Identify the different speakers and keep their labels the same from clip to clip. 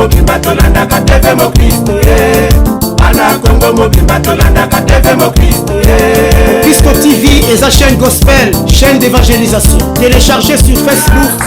Speaker 1: mobimba tolanda kateve moklisto Ana Congo mobimba tolanda kateve moklisto
Speaker 2: Moklisto TV et sa chaîne gospel, chaîne d'évangélisation. Téléchargez sur Facebook.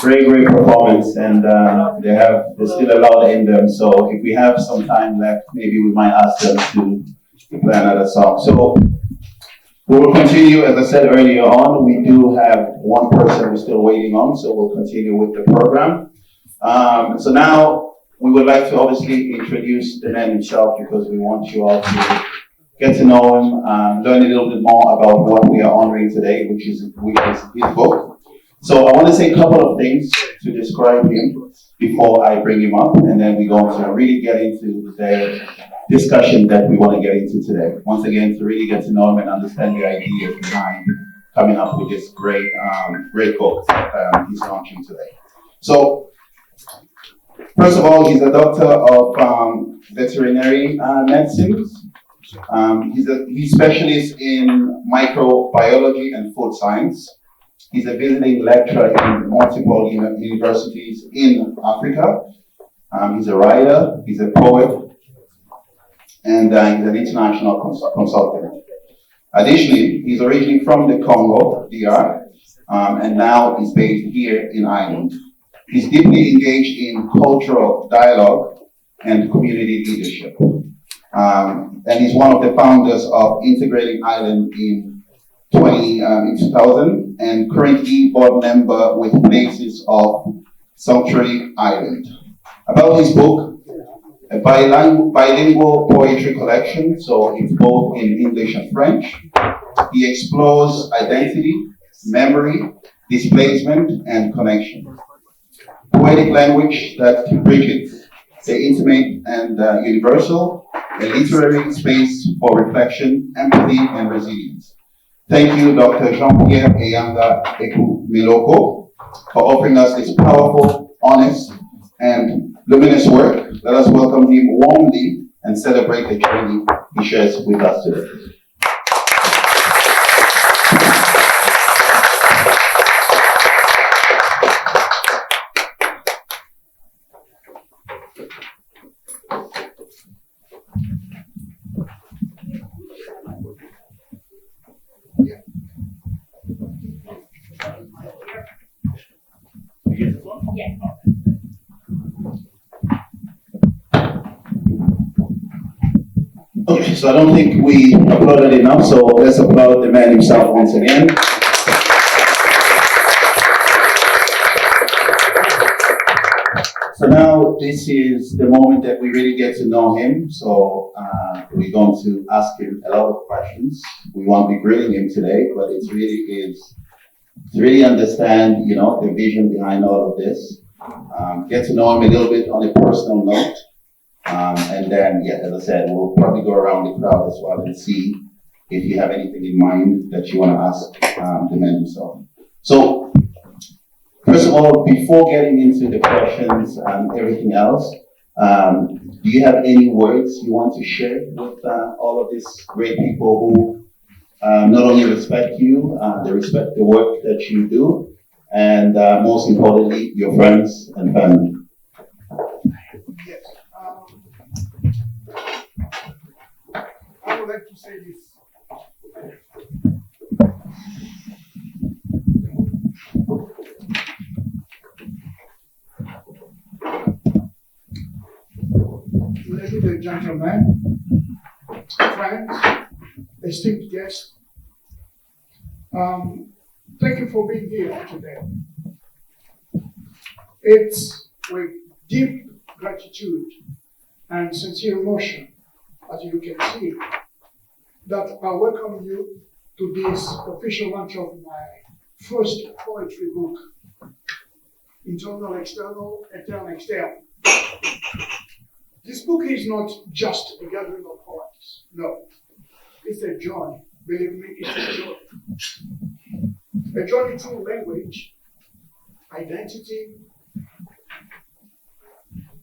Speaker 3: Great performance, and there's still a lot in them. So if we have some time left, maybe we might ask them to play another song. So we will continue. As I said earlier on, we do have one person we're still waiting on, so we'll continue with the program. So now we would like to obviously introduce the man himself, because we want you all to get to know him, learn a little bit more about what we are honoring today, which is his book. So I want to say a couple of things to describe him before I bring him up, and then we're going to really get into the discussion that we want to get into today. Once again, to really get to know him and understand the ideas behind coming up with this great book that he's launching today. So, first of all, he's a doctor of veterinary medicine. He's specialist in microbiology and food science. He's a visiting lecturer in multiple universities in Africa. He's a writer, he's a poet, and he's an international consultant. Additionally, he's originally from the Congo, DR, and now he's based here in Ireland. He's deeply engaged in cultural dialogue and community leadership. And he's one of the founders of Integrating Ireland in 2000, and currently board member with Places of Sanctuary Island. About his book, a bilingual poetry collection, so it's both in English and French. He explores identity, memory, displacement, and connection. Poetic language that bridges the intimate and universal, a literary space for reflection, empathy, and resilience. Thank you, Dr.JEAN EYANGA Meloko, for offering us this powerful, honest, and luminous work. Let us welcome him warmly and celebrate the journey he shares with us today. Okay, so I don't think we applauded enough, so let's applaud the man himself once again. So now this is the moment that we really get to know him. So we're going to ask him a lot of questions. We won't be grilling him today, but it really is to really understand, the vision behind all of this. Get to know him a little bit on a personal note. And then, as I said, we'll probably go around the crowd as well and see if you have anything in mind that you want to ask the man himself. So, first of all, before getting into the questions and everything else, do you have any words you want to share with all of these great people who not only respect you, they respect the work that you do, and most importantly, your friends and family?
Speaker 4: I would like to say this. Ladies and gentlemen, friends, esteemed guests, thank you for being here today. It's with deep gratitude and sincere emotion, as you can see, that I welcome you to this official launch of my first poetry book, Internal, External, Eterne, Externe. This book is not just a gathering of poems. No, it's a journey. Believe me, it's a journey. A journey through language, identity,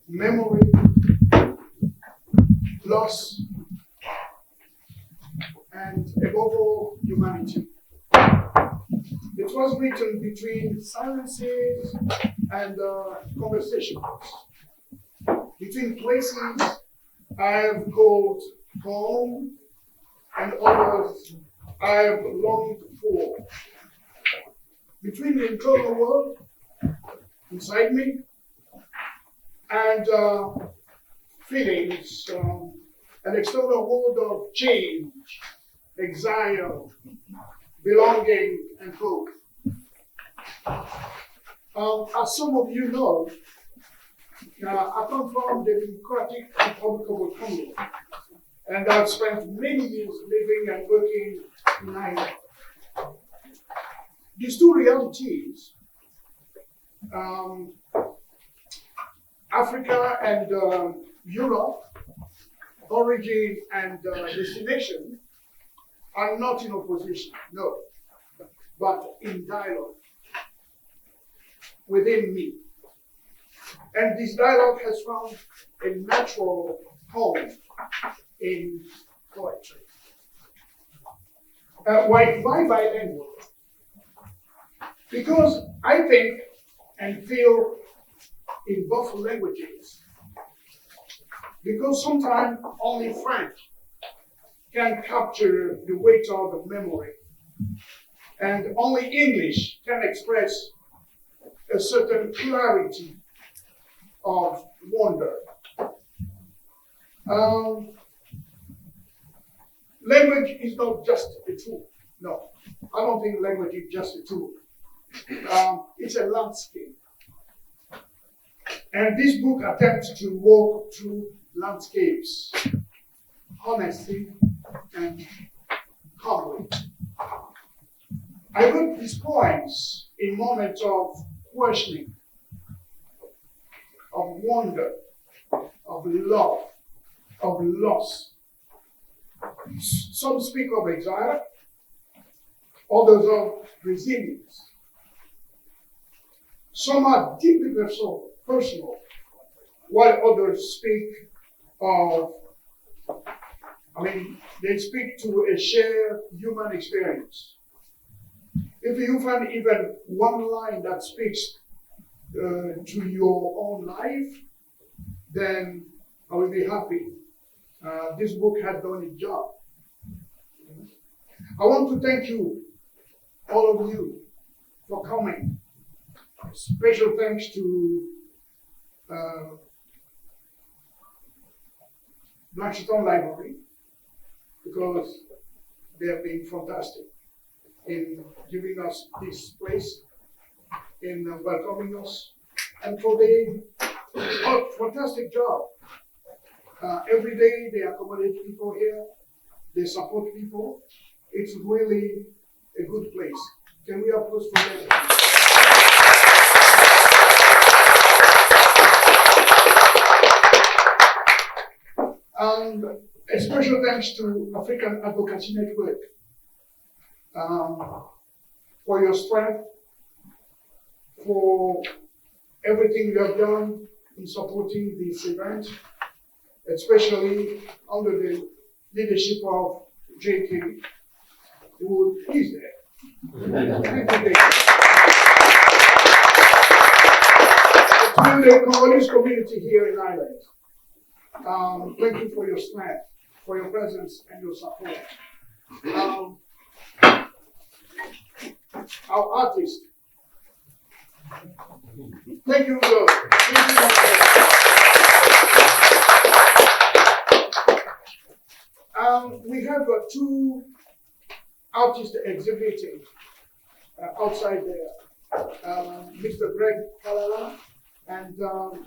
Speaker 4: memory, loss, and above all, humanity. It was written between silences and conversations, between places I have called home and others I have longed for, between the internal world inside me and feelings, an external world of change, exile, belonging, and hope. As some of you know, I come from the Democratic Republic of Congo, and I've spent many years living and working in Ireland. These two realities, Africa and Europe, origin and destination, are not in opposition, no, but in dialogue within me. And this dialogue has found a natural home in poetry. Why bilingual? Because I think and feel in both languages. Because sometimes only French can capture the weight of the memory, and only English can express a certain clarity of wonder. Language is not just a tool. No, I don't think language is just a tool. It's a landscape. And this book attempts to walk through landscapes, honestly and humbly. I wrote these poems in moments of questioning, of wonder, of love, of loss. Some speak of exile, others of resilience. Some are deeply personal, while others speak of, they speak to a shared human experience. If you find even one line that speaks to your own life, then I will be happy. This book has done its job. I want to thank you, all of you, for coming. Special thanks to Blancheton Library, because they have been fantastic in giving us this place, in welcoming us, and for the fantastic job. Every day they accommodate people here, they support people. It's really a good place. Can we applause for them? And a special thanks to African Advocacy Network for your strength, for everything you have done in supporting this event, especially under the leadership of JK, who is there. Thank you, to the Congolese community here in Ireland, thank you for your strength, for your presence and your support. Our artists, thank you, we have two artists exhibiting outside there. Mr. Greg Kalala and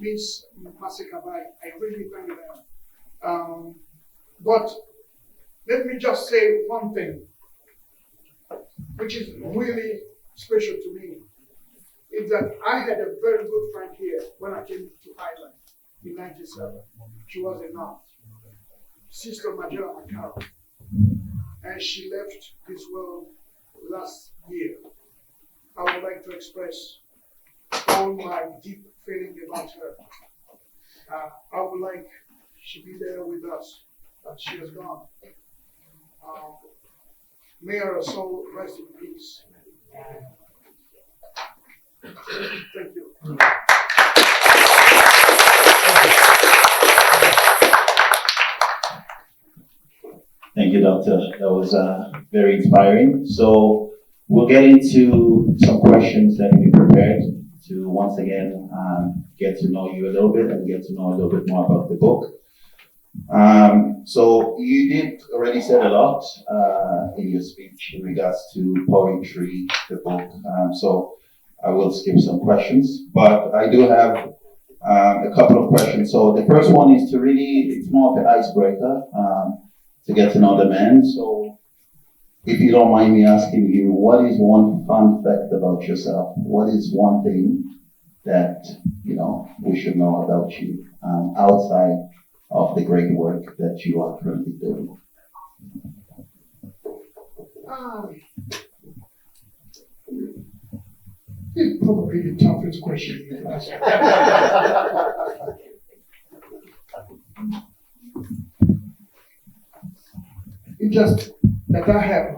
Speaker 4: Miss Masekabai. I really thank them. But let me just say one thing, which is really special to me, is that I had a very good friend here when I came to Ireland in 1997. She was a nun, Sister Majora Makaro, and she left this world last year. I would like to express all my deep feeling about her. I would like she be there with us, but she has gone. May her soul rest in peace. Thank you.
Speaker 3: Thank you, Doctor. That was very inspiring. So we'll get into some questions that we prepared to once again get to know you a little bit and get to know a little bit more about the book. So you did already said a lot in your speech in regards to poetry, the book. So I will skip some questions, but I do have a couple of questions. So the first one is to really, it's more of an icebreaker to get to know the man. So if you don't mind me asking you, what is one fun fact about yourself? What is one thing that, you know, we should know about you outside of the great work that you are currently doing?
Speaker 4: It's probably the toughest question you asked. It's just that I have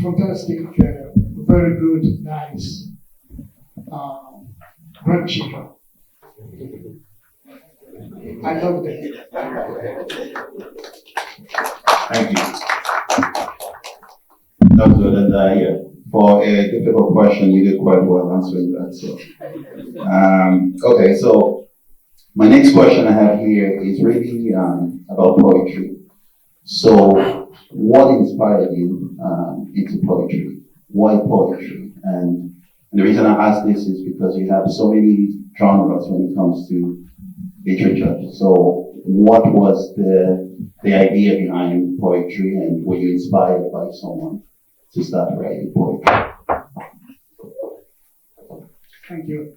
Speaker 4: fantastic, very good, nice grandchildren. I love them.
Speaker 3: Thank you. That's good. And yeah, for a difficult question, you did quite well answering that. So, okay. So my next question I have here is really about poetry. So, what inspired you into poetry? Why poetry? And the reason I ask this is because you have so many genres when it comes to literature. So, what was the idea behind poetry, and were you inspired by someone to start writing poetry?
Speaker 4: Thank you.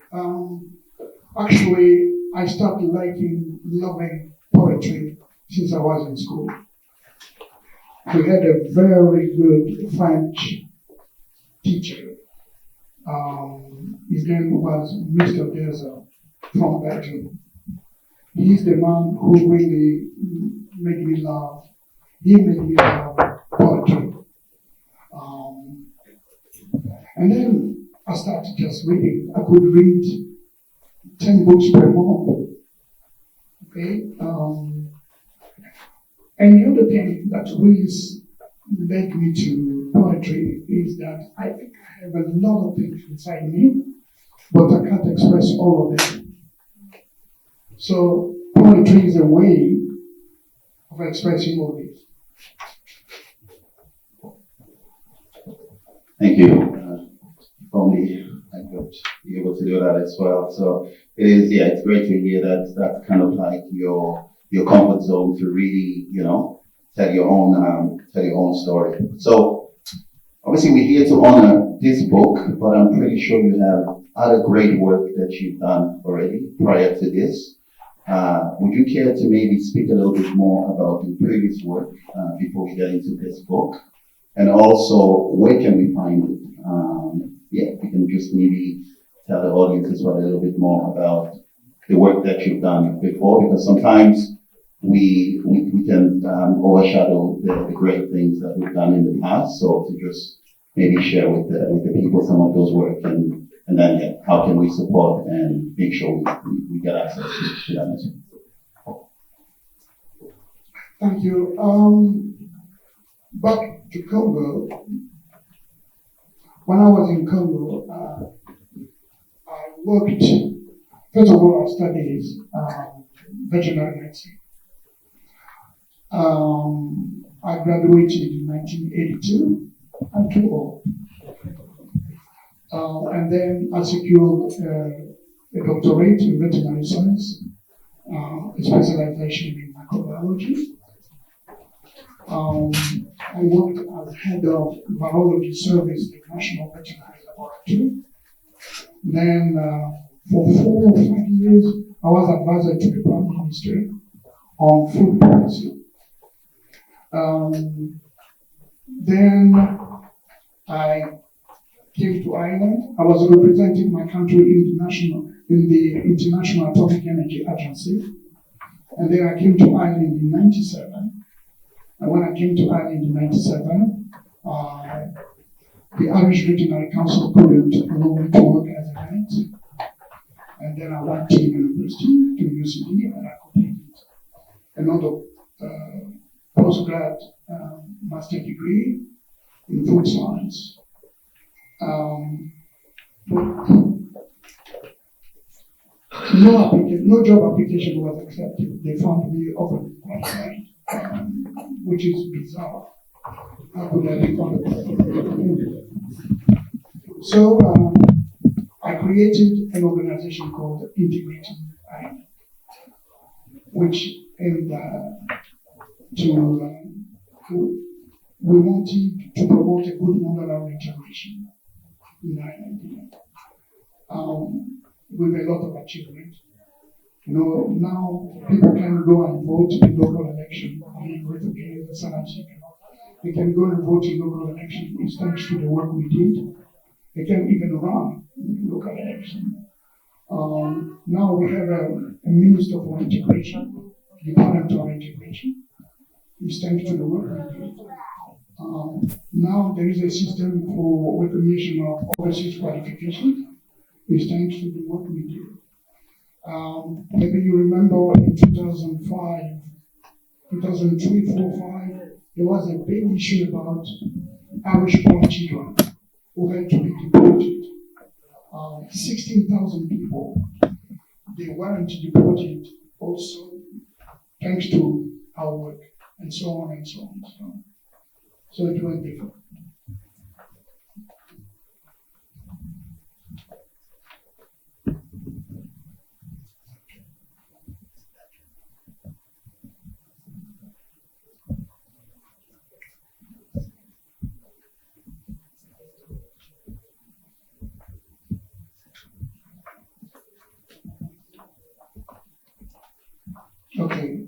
Speaker 4: Actually, I started loving poetry since I was in school. We had a very good French teacher. His name was Mr. Dezer from Belgium. He's the man who really made me love. He made me love poetry. And then I started just reading. I could read 10 books per month. Okay. And the other thing that really led me to poetry is that I think I have a lot of things inside me, but I can't express all of them. So poetry is a way of expressing all this.
Speaker 3: Thank you. If only I could be able to do that as well. So it is, yeah, it's great to hear that. That's kind of like your comfort zone to really, you know, tell your own story. So obviously we're here to honor this book, but I'm pretty sure you have other great work that you've done already prior to this. Would you care to maybe speak a little bit more about your previous work before we get into this book? And also, where can we find it? Yeah, you can just maybe tell the audience as well a little bit more about the work that you've done before, because sometimes we can overshadow the great things that we've done in the past. So to just maybe share with the people some of those work, and then yeah, how can we support and make sure we get access to that as well.
Speaker 4: Thank you. Back to Congo. When I was in Congo, I worked. First of all, I studied veterinary medicine. I graduated in 1982. I'm too old. And then I secured a doctorate in veterinary science, a specialization in microbiology. I worked as head of virology service in National Veterinary Laboratory. Then, for 4 or 5 years, I was advisor to the Prime Minister on food policy. Then I came to Ireland. I was representing my country in the International Atomic Energy Agency. And then I came to Ireland in 97. And when I came to Ireland in 97, the Irish Veterinary Council couldn't allow me to work as a vet. And then I went to university, to UCD, and I completed another postgrad master degree in food science. But no job application was accepted. They found me overly qualified, which is bizarre. How could I be qualified? So I created an organization called Integrating Ireland, which aimed we wanted to promote a good model of integration in Ireland. With a lot of achievement. You know, now people can go and vote in local election. They can go and vote in local election. It's thanks to the work we did. They can even run in local election. Now we have a Minister for Integration, Department of Integration. It's thanks to the work we did. Now there is a system for recognition of overseas qualifications. It's thanks to the work we did. Maybe you remember in 2005, 2003, 4, 5, there was a big issue about Irish-born children who had to be deported. 16,000 people, they weren't deported also thanks to our work, and so on and so on. So it went different. Okay.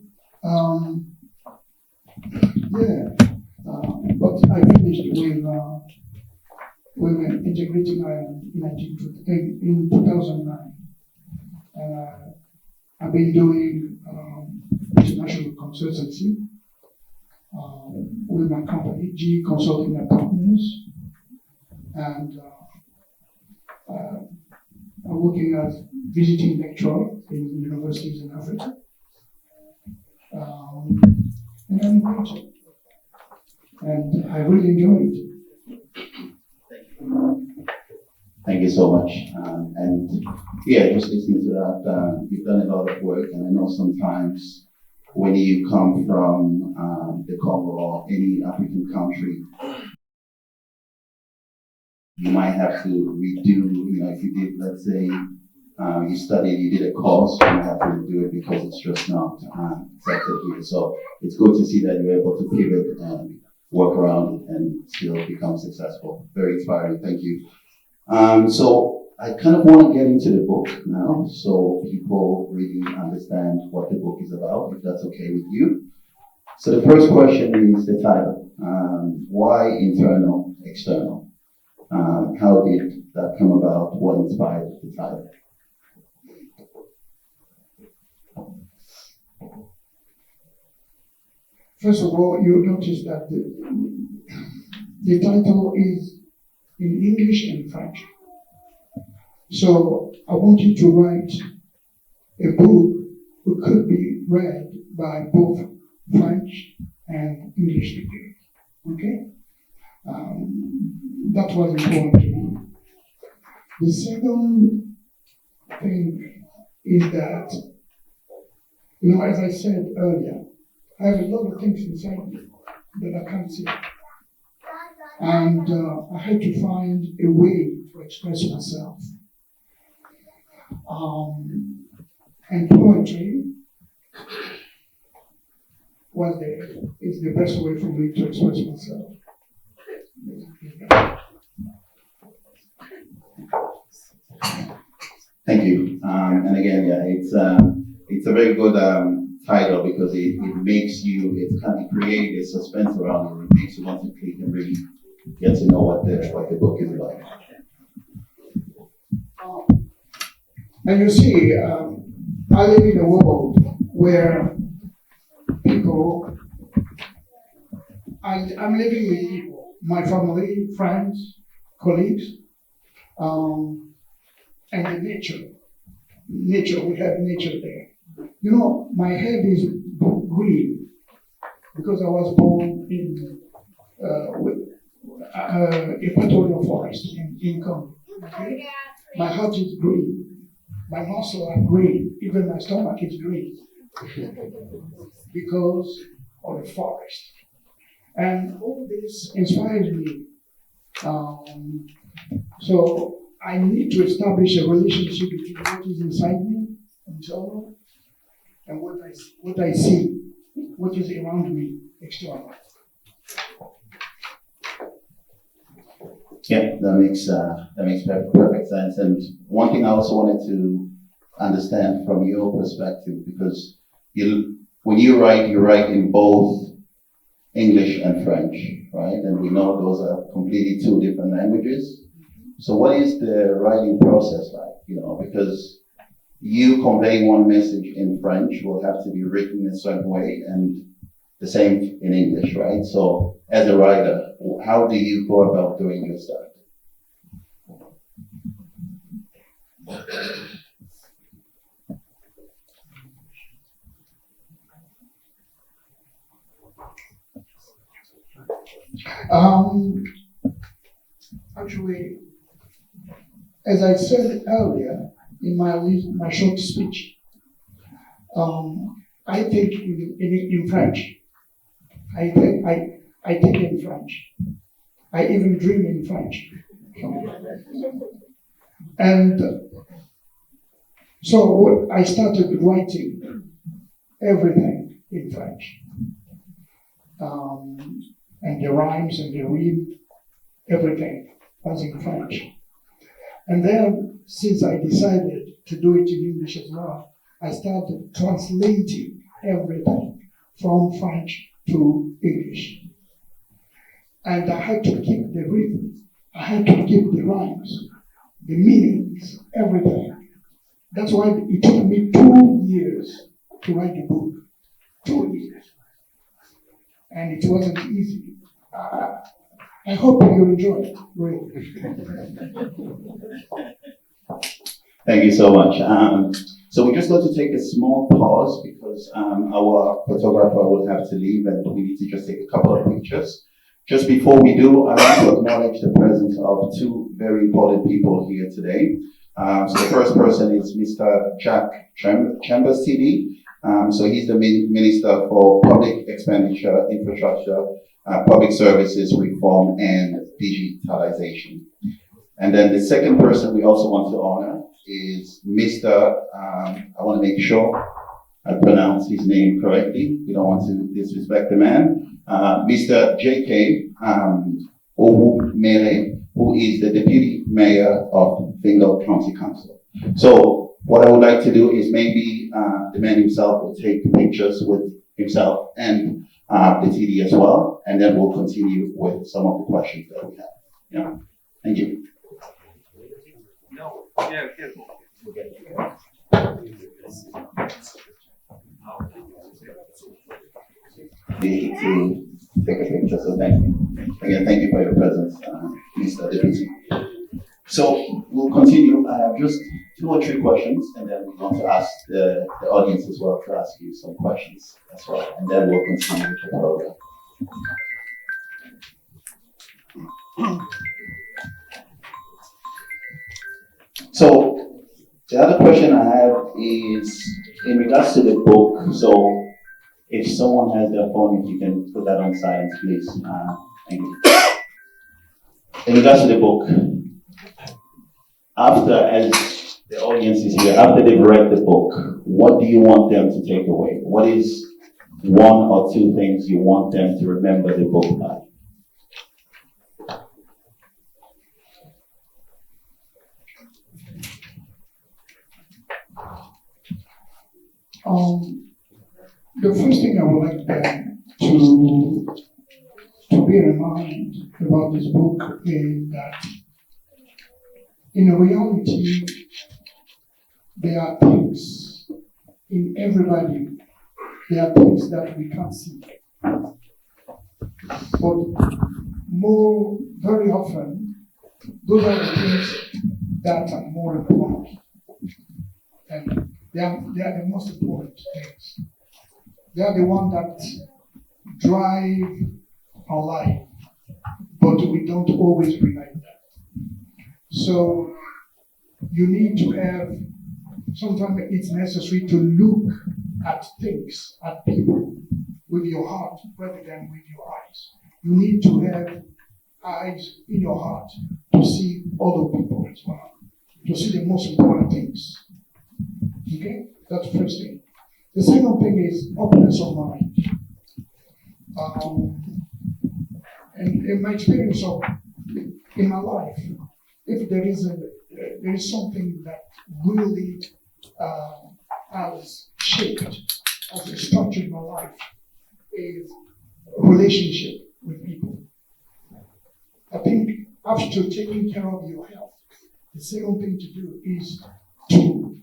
Speaker 4: But I finished with Integrating Ireland in 2009. And I've been doing international consultancy with my company, GE Consulting and Partners. And I'm working as visiting lecturer in universities in Africa. And I'm enjoying it. And I really enjoy it.
Speaker 3: Thank you so much. And yeah, just listening to that, you've done a lot of work, and I know sometimes when you come from the Congo or any African country, you might have to redo, if you did, let's say, you did a course, you have to do it because it's just not accepted here. So it's good to see that you're able to pivot and work around it and still become successful. Very inspiring, thank you. So I kind of want to get into the book now so people really understand what the book is about, if that's okay with you. So the first question is the title. Why internal, external? How did that come about? What inspired the title?
Speaker 4: First of all, you notice that the title is in English and French. So I want you to write a book that could be read by both French and English speakers. Okay? That was important to me. The second thing is that, as I said earlier, I have a lot of things inside me that I can't see. And I had to find a way to express myself. And poetry is the best way for me to express myself.
Speaker 3: Thank you. And again, yeah, it's a very good title because it makes you, it creates a suspense around it. It makes you want to click and really get to know what the book is about.
Speaker 4: And you see, I live in a world where people, I'm living with people, my family, friends, colleagues, and the nature. Nature, we have nature there. You know, my head is green because I was born in equatorial forest in Congo. Okay? My heart is green. My muscles are green. Even my stomach is green because of the forest. And all this inspires me. So I need to establish a relationship between what is inside me, internal, and what I see, what is around me, external.
Speaker 3: Yeah, that makes perfect sense. And one thing I also wanted to understand from your perspective, because when you write in both English and French, right? And we know those are completely two different languages. So what is the writing process like? You know, because you conveying one message in French will have to be written in a certain way, and the same in English, right? So as a writer, how do you go about doing your stuff?
Speaker 4: Actually, as I said earlier in my short speech, I think in French. I think in French. I even dream in French. And so I started writing everything in French. And the rhymes and the rhythm, everything was in French. And then, since I decided to do it in English as well, I started translating everything from French to English. And I had to keep the rhythm, I had to keep the rhymes, the meanings, everything. That's why it took me 2 years to write the book. 2 years. And it wasn't easy. I hope you enjoy it, really.
Speaker 3: Thank you so much. So we're just going to take a small pause because our photographer will have to leave and we need to just take a couple of pictures. Just before we do, I want to acknowledge the presence of two very important people here today. So the first person is Mr. Jack Chambers TD. So he's the Minister for Public Expenditure, Infrastructure, Public Services Reform and Digitalization. And then the second person we also want to honor is Mr. I want to make sure I pronounce his name correctly. We don't want to disrespect the man. Mr. J.K. Mere, who is the Deputy Mayor of Fingal County Council. So what I would like to do is maybe the man himself will take pictures with himself and the TD as well, and then we'll continue with some of the questions that we have. Yeah, thank you. To take a picture, so thank you. Again, thank you for your presence, Mr. Deputy. So we'll continue. I have just 2 or 3 questions, and then we're going to ask the audience as well to ask you some questions as well, and then we'll continue with the program. So the other question I have is in regards to the book. So if someone has their phone, if you can put that on silent, please. Thank you. In regards to the book, after, as the audience is here, after they've read the book, what do you want them to take away? What is one or two things you want them to remember the book by?
Speaker 4: The first thing I would like them to bear in mind about this book is that in reality, there are things in everybody, there are things that we can't see. But very often, those are the things that are more important. And they are the most important things. They are the ones that drive our life, but we don't always realize that. So you need to have, sometimes it's necessary to look at things, at people, with your heart rather than with your eyes. You need to have eyes in your heart to see other people as well, to see the most important things. Okay? That's the first thing. The second thing is openness of mind. And in my experience in my life, if there is something that really has shaped, has structured my life, is relationship with people. I think after taking care of your health, the second thing to do is to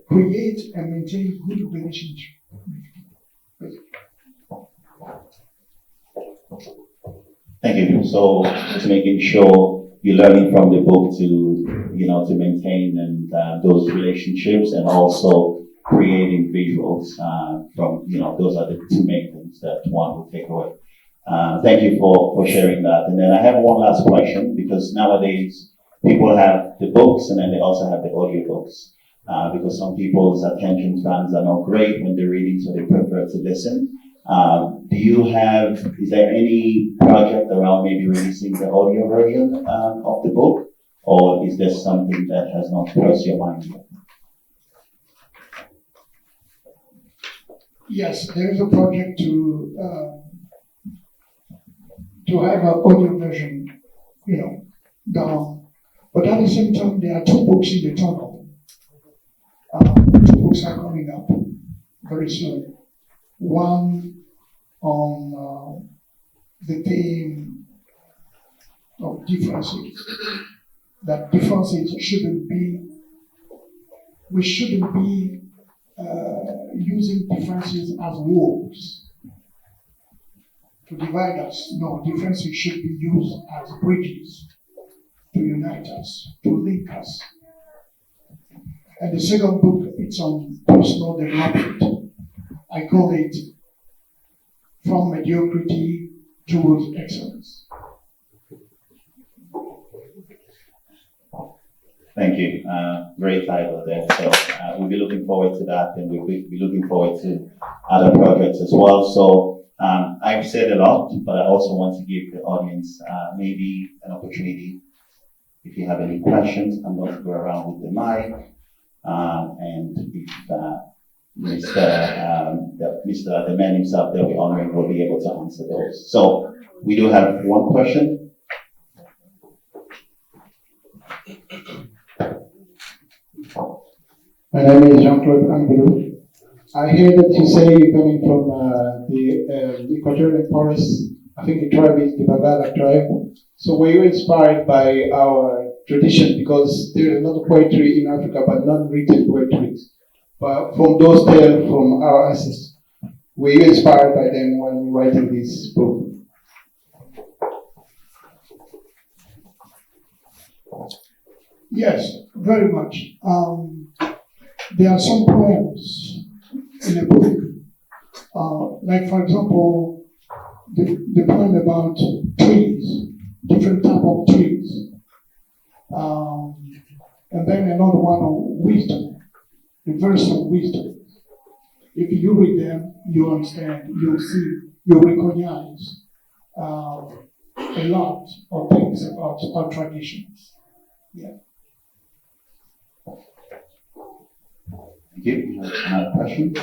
Speaker 4: create and maintain good relationship with people.
Speaker 3: Thank you. So just making sure you're learning from the book to maintain and those relationships, and also creating visuals from, those are the two main things that one will take away. Thank you for sharing that. And then I have one last question, because nowadays people have the books and then they also have the audiobooks. Because some people's attention spans are not great when they're reading, so they prefer to listen. Is there any project around maybe releasing the audio version of the book, or is this something that has not crossed your mind yet?
Speaker 4: Yes, there is a project to have an audio version, down. But at the same time, there are two books in the tunnel. Two books are coming up very soon. One on the theme of differences. That differences we shouldn't be using differences as walls to divide us. No, differences should be used as bridges to unite us, to link us. And the second book, it's on personal development. I call it From Mediocrity Towards Excellence.
Speaker 3: Thank you. Great title there. So we'll be looking forward to that, and we'll be looking forward to other projects as well. So I've said a lot, but I also want to give the audience maybe an opportunity. If you have any questions, I'm going to go around with the mic. And if the man himself that we're honoring will be able to answer those. So we do have one question.
Speaker 5: My name is Jean-Claude Angelou. I hear that you say you're coming from the Equatorial Forest. I think the tribe is the Bagala tribe. So were you inspired by our tradition? Because there is a lot of poetry in Africa, but not written poetry. But from those tales from our ancestors, were you inspired by them when writing this book?
Speaker 4: Yes, very much. There are some poems in the book, like for example, the poem about trees, different type of trees, and then another one on wisdom, the verse on wisdom. If you read them, you understand, you'll see, you'll recognize a lot of things about our traditions. Yeah.
Speaker 3: Thank you. Another question?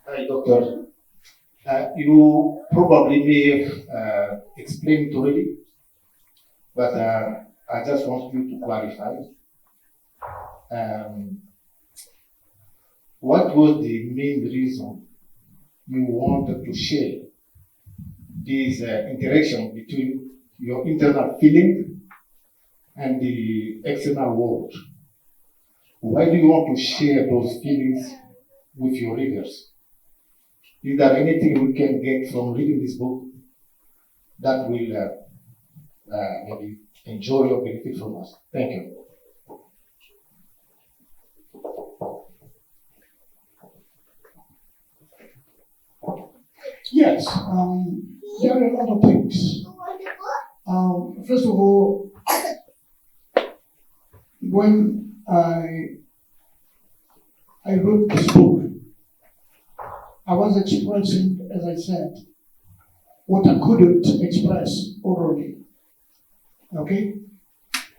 Speaker 6: Hi, Doctor. You probably may have explained it already, but I just want you to clarify. What was the main reason you wanted to share this interaction between your internal feeling and the external world? Why do you want to share those feelings with your readers? Is there anything we can get from reading this book that will maybe enjoy or benefit from us? Thank you.
Speaker 4: Yes, there are a lot of things. First of all, when I wrote this book, I was expressing, as I said, what I couldn't express orally. Okay?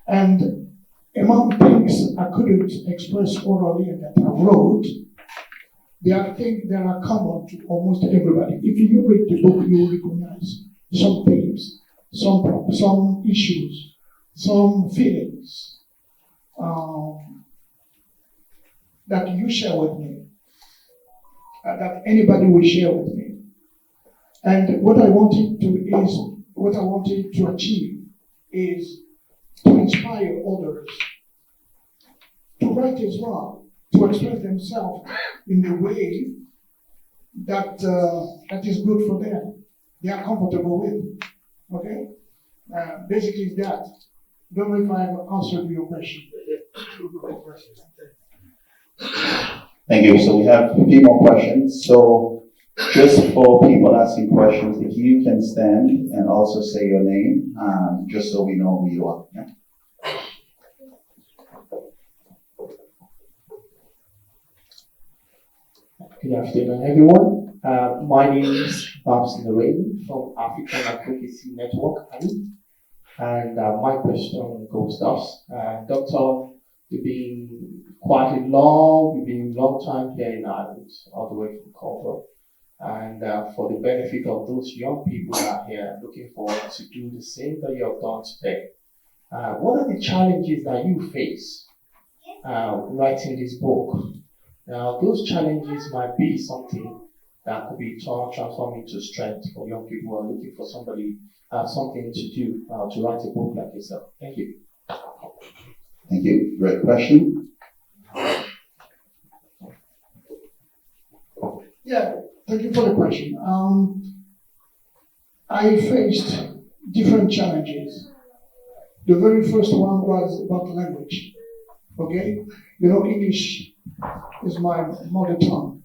Speaker 4: And among things I couldn't express orally and that I wrote, there are things that are common to almost everybody. If you read the book, you will recognize some themes, some issues, some feelings that you share with me, that anybody will share with me. And what I wanted to achieve is to inspire others to write as well, to express themselves in the way that that is good for them, they are comfortable with. Okay? Basically that. Don't know if I have answered your question.
Speaker 3: Thank you. So we have a few more questions. So just for people asking questions, if you can stand and also say your name, just so we know who you are. Yeah?
Speaker 7: Good afternoon, everyone. My name is Babs Narain from African Advocacy Network, and my question goes thus. Doctor, you've been quite long, you've been a long time here in Ireland, all the way from Congo. And for the benefit of those young people out here looking forward to do the same that you have done today, what are the challenges that you face writing this book? Now, those challenges might be something that could be transformed into strength for young people who are looking for somebody, something to do to write a book like yourself. Thank you.
Speaker 3: Thank you. Great question.
Speaker 4: Yeah, thank you for the question. I faced different challenges. The very first one was about language. Okay? You know, English is my mother tongue.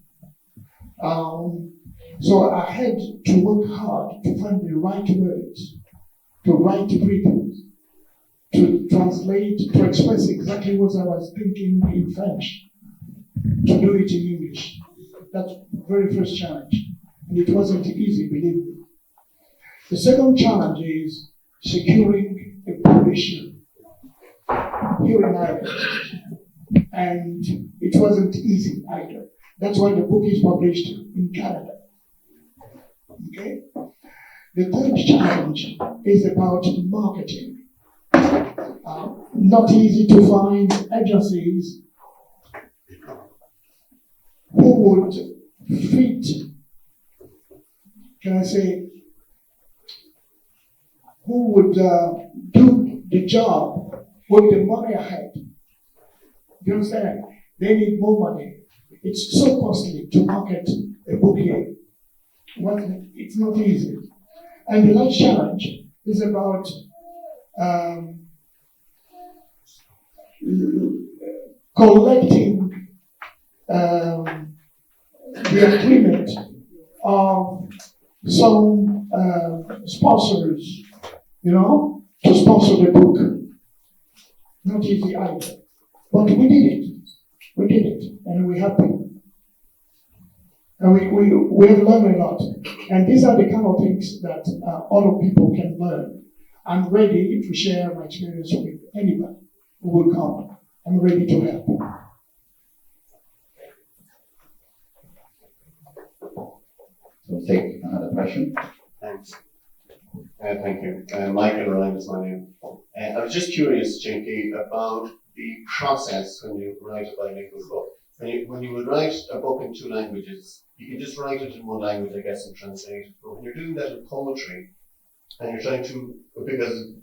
Speaker 4: So I had to work hard to find the right words, to write briefly, to translate, to express exactly what I was thinking in French, to do it in English. That's the very first challenge. And it wasn't easy, believe me. The second challenge is securing a publisher here in Ireland. And it wasn't easy either. That's why the book is published in Canada. Okay? The third challenge is about marketing. Not easy to find agencies who would fit, can I say, who would do the job with the money ahead. You understand? They need more money. It's so costly to market a book here. Well, it's not easy. And the last challenge is about collecting the agreement of some sponsors, you know, to sponsor the book. Not easy either. But we did it. We did it. And we're happy. And we have learned a lot. And these are the kind of things that other people can learn. I'm ready to share my experience with anybody who will come, I'm ready to help.
Speaker 3: So we'll take another question.
Speaker 8: Thanks. Thank you. Michael Ryan is my name. I was just curious, JP, about the process when you write a bilingual book. When you would write a book in 2 languages, you can just write it in 1 language, I guess, and translate it. But when you're doing that in poetry, and you're trying to, because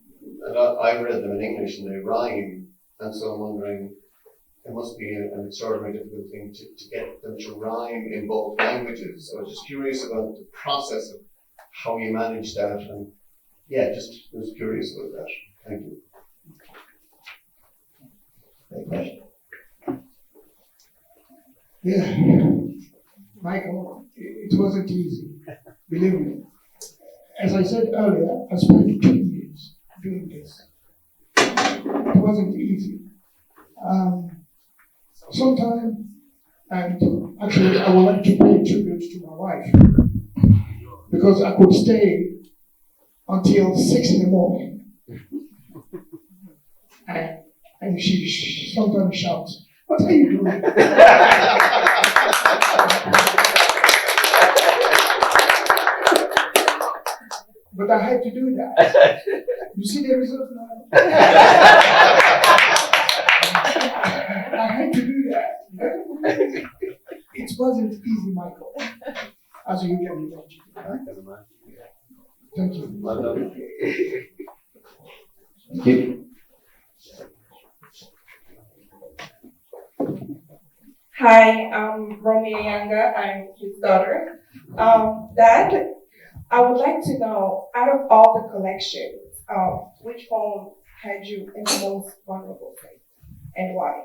Speaker 8: I've read them in English and they rhyme, and so I'm wondering, it must be an extraordinarily difficult thing to get them to rhyme in both languages. So I was just curious about the process of how you manage that, and yeah, just was curious about that. Thank you.
Speaker 3: Great question.
Speaker 4: Yeah, Michael, it wasn't easy, believe me. As I said earlier, I spent 2 years doing this. It wasn't easy. Sometimes, and actually I would like to pay tribute to my wife, because I could stay until 6 in the morning. And she sometimes shouts, "What are you doing?" But I had to do that. You see the result now? I had to do that. It wasn't easy, Michael, as you can imagine. Thank you.
Speaker 8: Well done.
Speaker 3: Thank you.
Speaker 9: Hi, I'm Romy EYANGA. I'm his daughter. Dad, I would like to know, out of all the collections, which poem had you in the most vulnerable state, and why?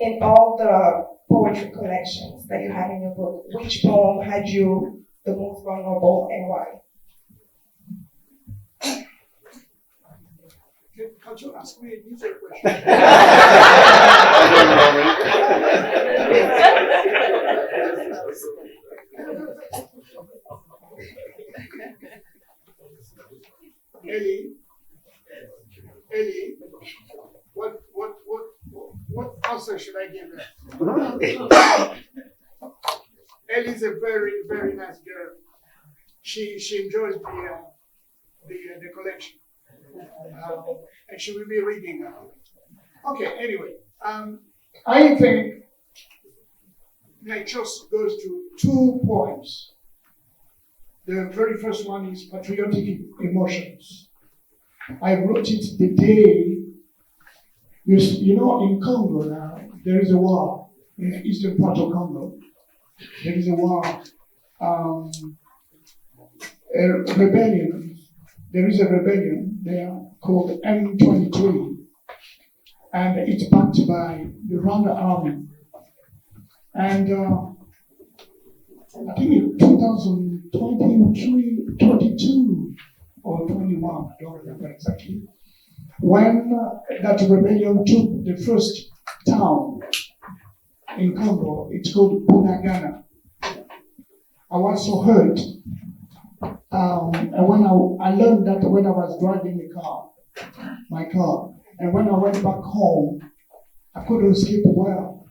Speaker 9: In all the poetry collections that you have in your book, which poem had you the most vulnerable, and why?
Speaker 4: Can't you ask me an easier question? Ellie, what answer should I give her? Ellie's a very, very nice girl. She enjoys the collection. And she will be reading now. Okay, anyway, I think my choice goes to 2 poems. The very first one is Patriotic Emotions. I wrote it the day, you know, in Congo now, there is a war, in the eastern part of Congo. There is a war, a rebellion. There is a rebellion there called M23, and it's backed by the Rwanda army. And I think in 2023, 22 or 21, I don't remember exactly, when that rebellion took the first town in Congo, it's called Bunagana. I was so hurt. And when I learned that when I was driving my car, and when I went back home, I couldn't sleep well.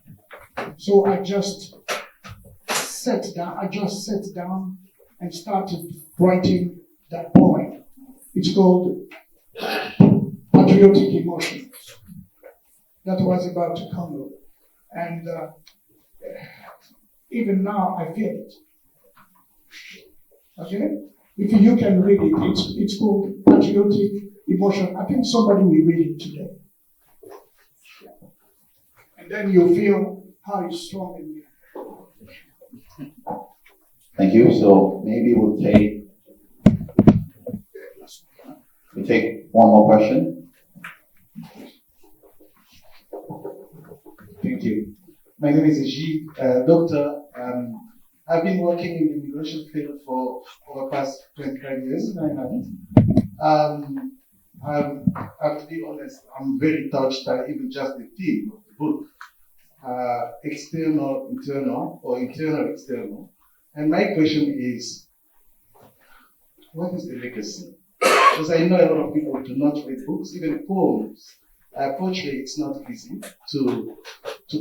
Speaker 4: So I just sat down and started writing that poem. It's called Patriotic Emotions. That was about Congo. And even now I feel it. Okay? If you can read it, it's called Patriotic Emotion. I think somebody will read it today. And then you feel how it's strong in you.
Speaker 3: Thank you. So maybe we'll take one more question.
Speaker 6: Thank you. My name is Gilles. Doctor, I've been working in the immigration field for the past 25 years, 9 months. I have to be honest, I'm very touched by even just the theme of the book. External, internal, or internal, external. And my question is, what is the legacy
Speaker 5: because I know a lot of people do not read books, even poems. Fortunately, it's not easy to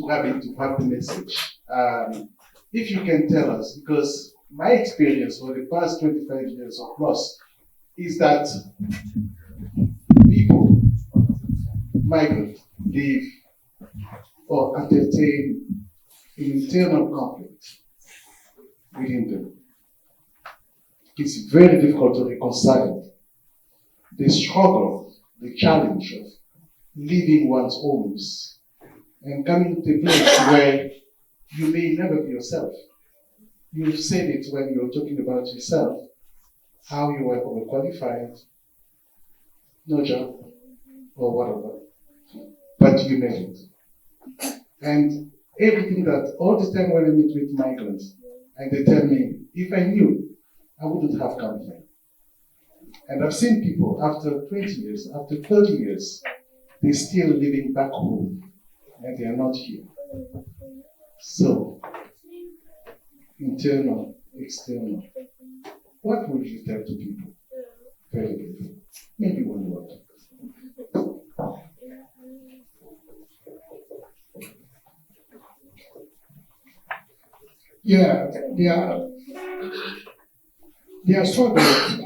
Speaker 5: grab it, to grab the message. If you can tell us, because my experience for the past 25 years or plus is that people, migrants, live or entertain an internal conflict within them. It's very difficult to reconcile the struggle, the challenge of leaving one's homes and coming to a place where you may never be yourself. You've said it when you were talking about yourself, how you were overqualified, no job, or whatever, but you made it. And everything that, all the time when I meet with migrants, and they tell me, if I knew, I wouldn't have come here. And I've seen people after 20 years, after 30 years, they're still living back home, and they are not here. So, internal, external, what would you tell to people? Very briefly. Maybe one word.
Speaker 4: Yeah, there are struggles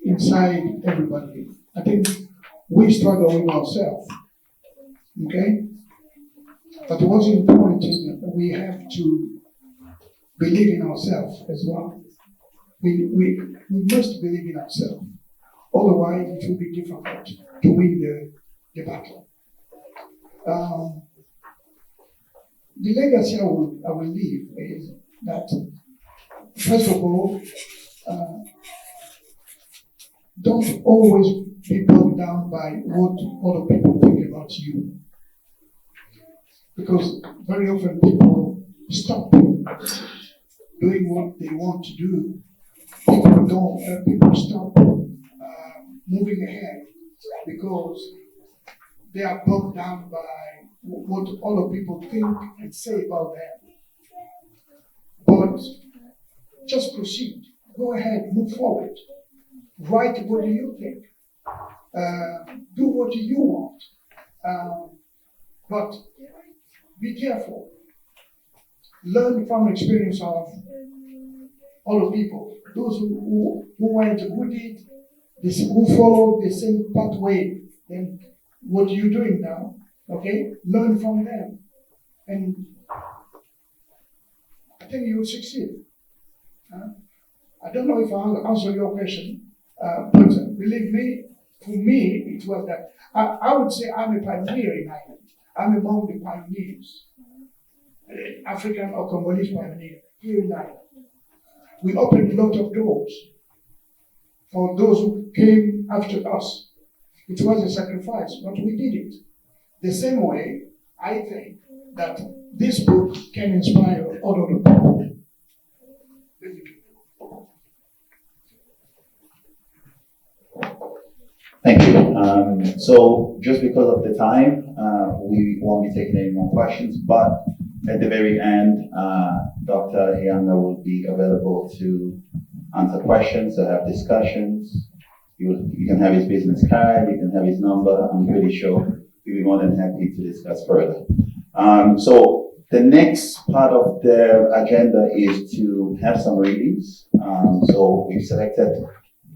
Speaker 4: inside everybody. I think we struggle with ourselves, okay? But what's important is that we have to believe in ourselves as well. We must believe in ourselves. Otherwise, it will be difficult to win the battle. The legacy I will leave is that, first of all, don't always be bogged down by what other people think about you. Because very often people stop doing what they want to do. People stop moving ahead because they are bogged down by what other people think and say about them. But just proceed. Go ahead, move forward. Write what do you think. Do what you want. But be careful. Learn from experience of other people. Those who followed the same pathway than what you're doing now. Okay? Learn from them. And I think you will succeed. I don't know if I'll answer your question, but believe me, for me, it was that I would say I'm a pioneer in Ireland. I'm among the pioneers, African or Congolese pioneer here in Ireland. We opened a lot of doors for those who came after us. It was a sacrifice, but we did it. The same way, I think that this book can inspire other people.
Speaker 3: Thank you. So just because of the time, we won't be taking any more questions, but at the very end, Dr. EYANGA will be available to answer questions, to have discussions. You can have his business card, you can have his number. I'm pretty sure he'll be more than happy to discuss further. So the next part of the agenda is to have some readings. So we've selected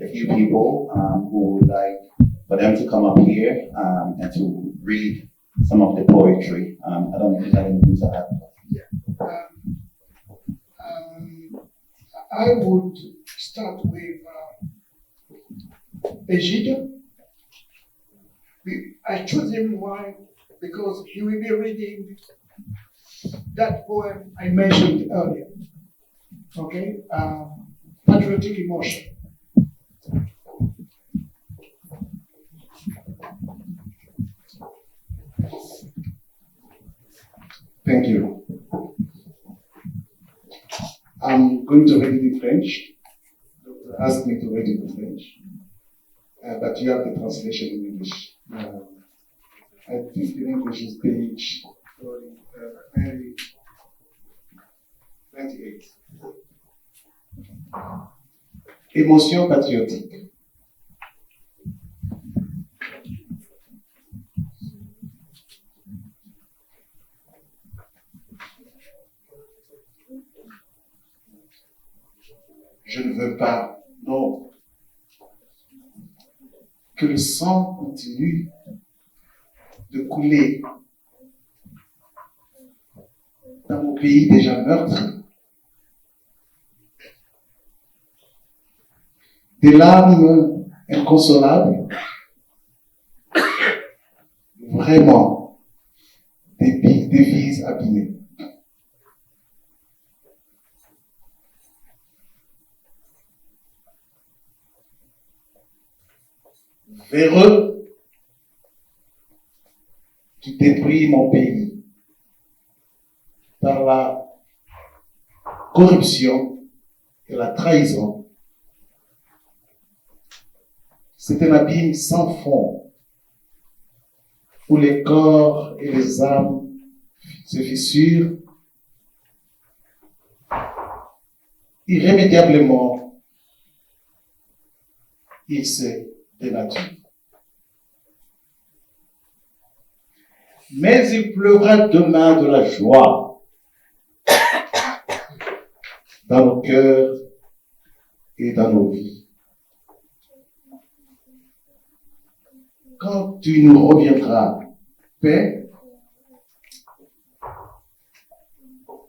Speaker 3: a few people who would like for them to come up here and to read some of the poetry. I don't know if you have anything to add.
Speaker 4: I would start with Egide. I chose him why? Because he will be reading that poem I mentioned earlier. Okay? Patriotic emotion.
Speaker 5: Thank you. I'm going to read it in French. The doctor asked me to read it in French, but you have the translation in English. I think in English is page 28. Émotion patriotique.
Speaker 6: je ne veux pas, non, que le sang continue de couler dans mon pays déjà meurtri. Des larmes inconsolables, vraiment des vies abîmées. Véreux qui détruit mon pays par la corruption et la trahison. C'est un abîme sans fond où les corps et les âmes se fissurent irrémédiablement. Il se dénature. Mais il pleuvra demain de la joie dans nos cœurs et dans nos vies. Quand tu nous reviendras, paix,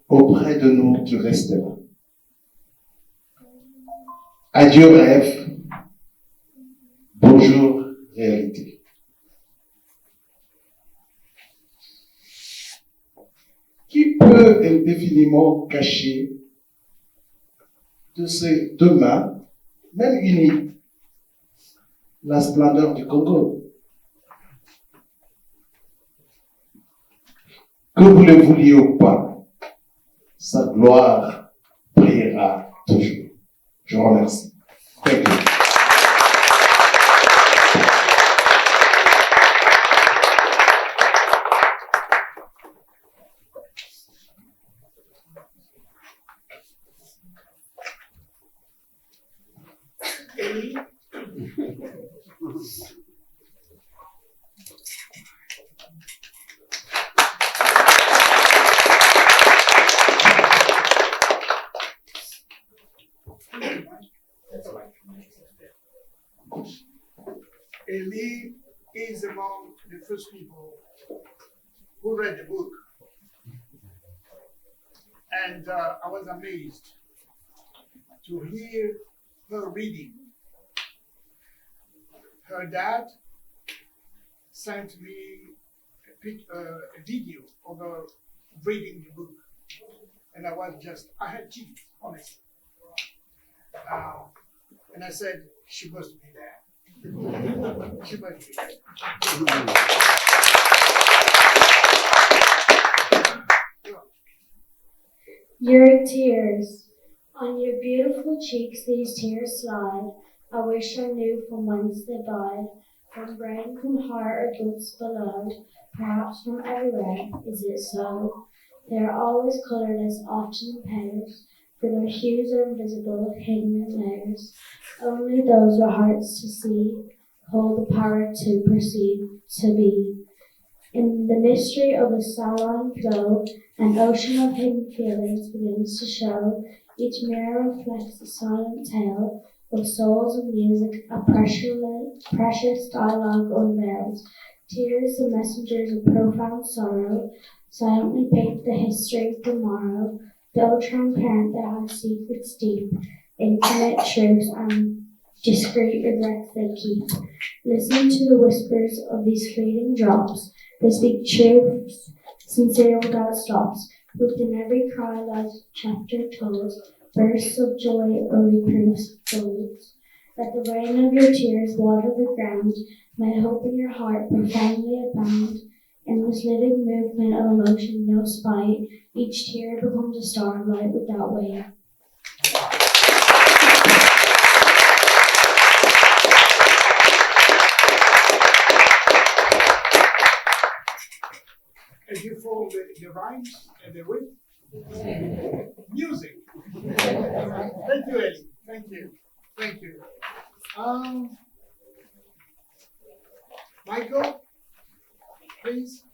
Speaker 6: auprès de nous tu resteras. Adieu rêve, bonjour réalité. Qui peut indéfiniment cacher de ces deux mains, même unies, la splendeur du Congo? Que vous le vouliez ou pas, sa gloire brillera toujours. Je vous remercie. Thank you.
Speaker 4: Eli is among the first people who read the book. And I was amazed to hear her reading. Her dad sent me a video of her reading the book. And I had tears, honestly. And I said, she must be there. She must be there.
Speaker 10: Your tears, on your beautiful cheeks these tears slide. I wish I knew from whence they died, from brain, from heart, or guts below, perhaps from everywhere. Is it so? They are always colourless, often in pairs, for their hues are invisible, hidden in layers. Only those with hearts to see hold the power to perceive, to be. In the mystery of a saline flow, an ocean of hidden feelings begins to show. Each mirror reflects a silent tale of souls and music, a precious dialogue unveils. Tears, the messengers of profound sorrow, silently paint the history of tomorrow. Though transparent, they hide secrets deep, intimate truths and discreet regrets they keep. Listen to the whispers of these fleeting drops. They speak truths, sincere without stops. Within every cry lies chapter told, bursts of joy or reproofs folds. Let the rain of your tears water the ground. May hope in your heart profoundly abound. In this living movement of emotion, no spite, each tear becomes a star of light without weight.
Speaker 4: As you follow the rhymes and the rhythm, music. Thank you, Ellie. Thank you. Thank you. Michael, please.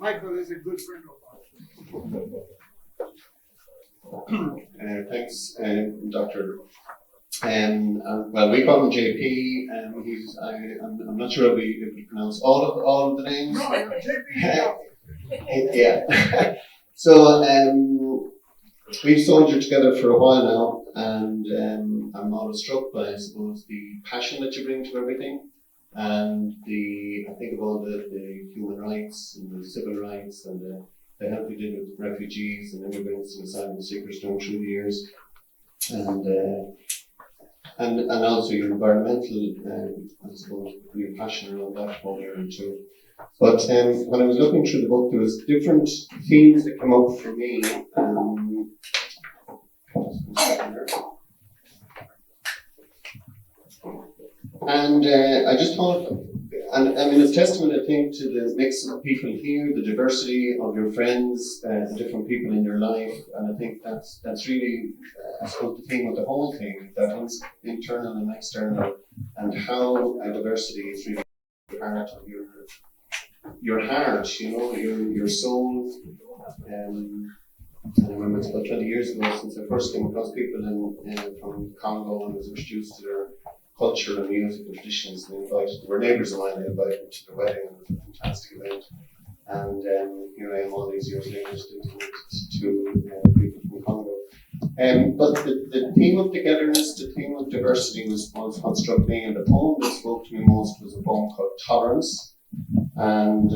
Speaker 4: Michael is a good friend of ours.
Speaker 8: Thanks, Doctor. Well, we call him JP, and I'm not sure if we pronounce all of the names.
Speaker 4: No, JP.
Speaker 8: Yeah. So we've soldiered together for a while now, and I'm always struck by, I suppose, the passion that you bring to everything, and I think of all the human rights and the civil rights and the help you did with refugees and immigrants and asylum seekers down through the years, and also your environmental, I suppose, your passion around that whole area too. But when I was looking through the book, there was different themes that come up for me. And I just thought, and I mean, it's testament, I think, to the mix of people here, the diversity of your friends, the different people in your life, and I think that's really, I suppose, the theme of the whole thing, that is internal and external, and how diversity is really part of your heart, your soul. I remember it's about 20 years ago since I first came across people from Congo and was introduced to their culture and music and traditions, and they were neighbours of mine, they invited me to their wedding, and it was a fantastic event. And here I am all these years later still to people from Congo. But the theme of togetherness, the theme of diversity was what struck me, and the poem that spoke to me most was a poem called Tolerance. And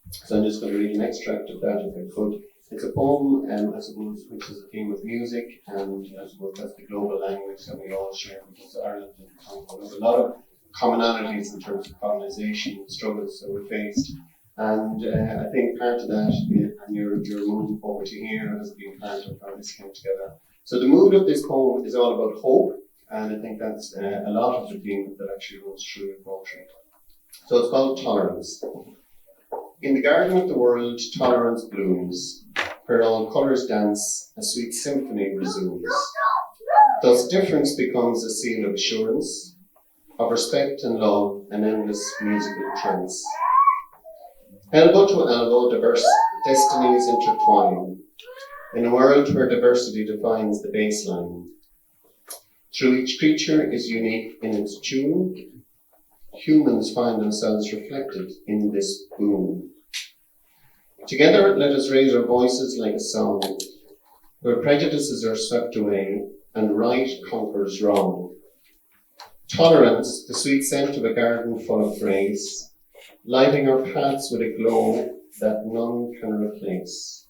Speaker 8: so I'm just going to read an extract of that if I could. It's a poem, I suppose, which is a theme of music, and I suppose that's the global language that we all share, because Ireland and Congo, there's a lot of commonalities in terms of colonization and struggles that we faced. And I think part of that, and your move over to here, has been part of how this came together. So the mood of this poem is all about hope, and I think that's a lot of the theme that actually runs through your poetry. So it's called Tolerance. In the garden of the world, tolerance blooms, where all colours dance, a sweet symphony resumes. Thus difference becomes a seal of assurance, of respect and love, an endless musical trance. Elbow to elbow, diverse destinies intertwine, in a world where diversity defines the baseline. Through each creature is unique in its tune, humans find themselves reflected in this boom. Together, let us raise our voices like a song, where prejudices are swept away and right conquers wrong. Tolerance, the sweet scent of a garden full of grace, lighting our paths with a glow that none can replace.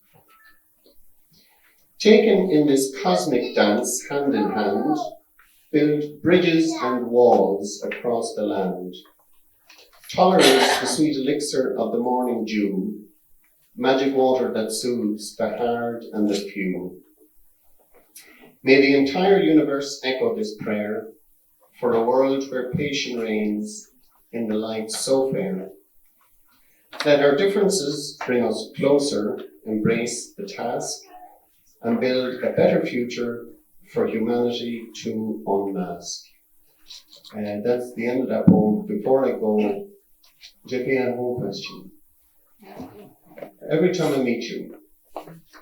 Speaker 8: Taken in this cosmic dance, hand in hand, build bridges and walls across the land. Tolerance, the sweet elixir of the morning dew, magic water that soothes the hard and the few. May the entire universe echo this prayer for a world where patience reigns in the light so fair. Let our differences bring us closer, embrace the task, and build a better future for humanity to unmask. And that's the end of that poem. Before I go, JP, I have one question. Every time I meet you,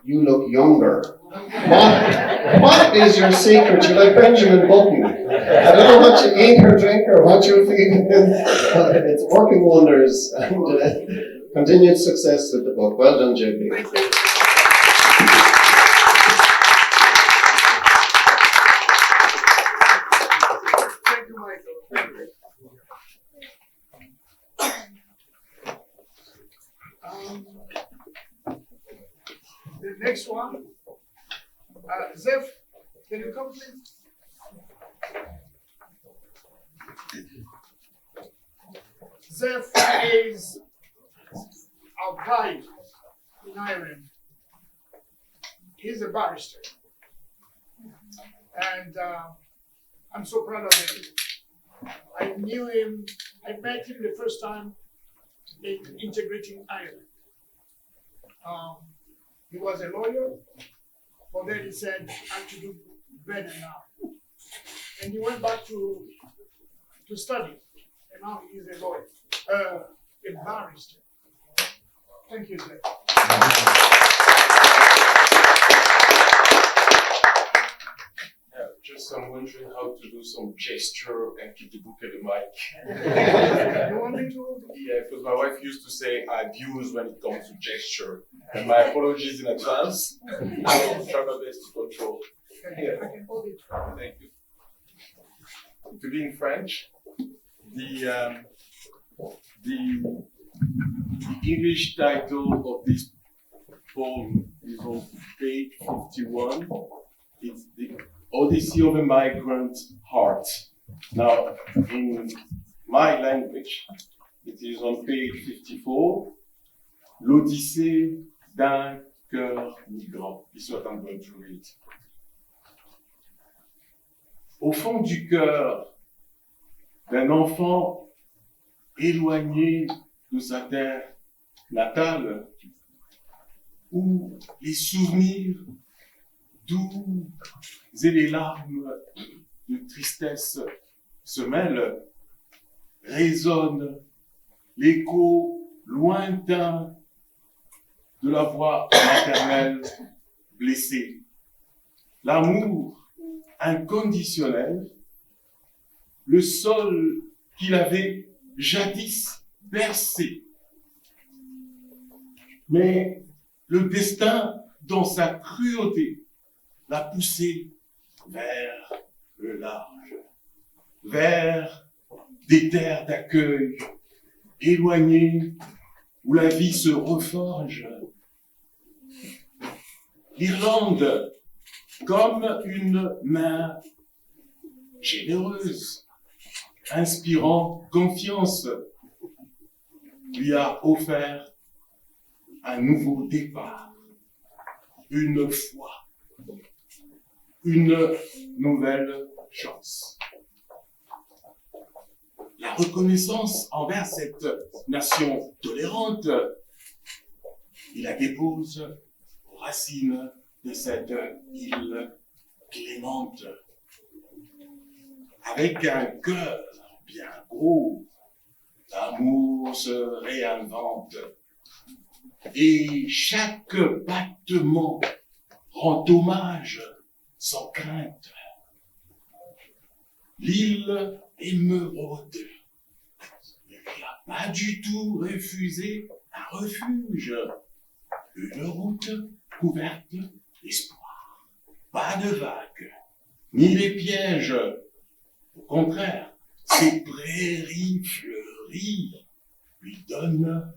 Speaker 8: you look younger. What is your secret? You're like Benjamin Button. I don't know what you eat or drink or what you're feeling. It's working wonders. And continued success with the book. Well done, JP.
Speaker 4: Thank you. Thank you, Michael. Thank you. The next one, Zeph, can you come please? Zeph is our guide in Ireland. He's a barrister. And I'm so proud of him. I met him the first time in Integrating Ireland. He was a lawyer, but then he said, I have to do better now. And he went back to study, and now he is a lawyer, a barrister. Thank you, sir.
Speaker 11: Just I'm wondering how to do some gesture and keep the book at the mic.
Speaker 4: You want me to?
Speaker 11: Yeah, because my wife used to say I abuse when it comes to gesture. And my apologies in advance. I'll try my best to control.
Speaker 4: Okay, I can hold it.
Speaker 11: Thank you. To be in French, the English title of this poem is on page 51. It's the Odyssey of a Migrant Heart. Now, in my language, it is on page 54, L'Odyssée d'un cœur migrant. This is what I'm going to read. Au fond du cœur d'un enfant éloigné de sa terre natale, où les souvenirs doux et les larmes de tristesse se mêlent, résonne l'écho lointain de la voix maternelle blessée. L'amour inconditionnel, le sol qu'il avait jadis bercé. Mais le destin, dans sa cruauté, l'a poussé vers le large, vers des terres d'accueil, éloignées, où la vie se reforge. L'Irlande, comme une main généreuse, inspirant confiance, lui a offert un nouveau départ, une foi, une nouvelle chance. La reconnaissance envers cette nation tolérante, il la dépose aux racines de cette île clémente. Avec un cœur bien gros, l'amour se réinvente et chaque battement rend hommage sans crainte. L'île émeraude ne lui a pas du tout refusé un refuge, une route couverte d'espoir. Pas de vagues, ni les pièges. Au contraire, ces prairies fleuries lui donnent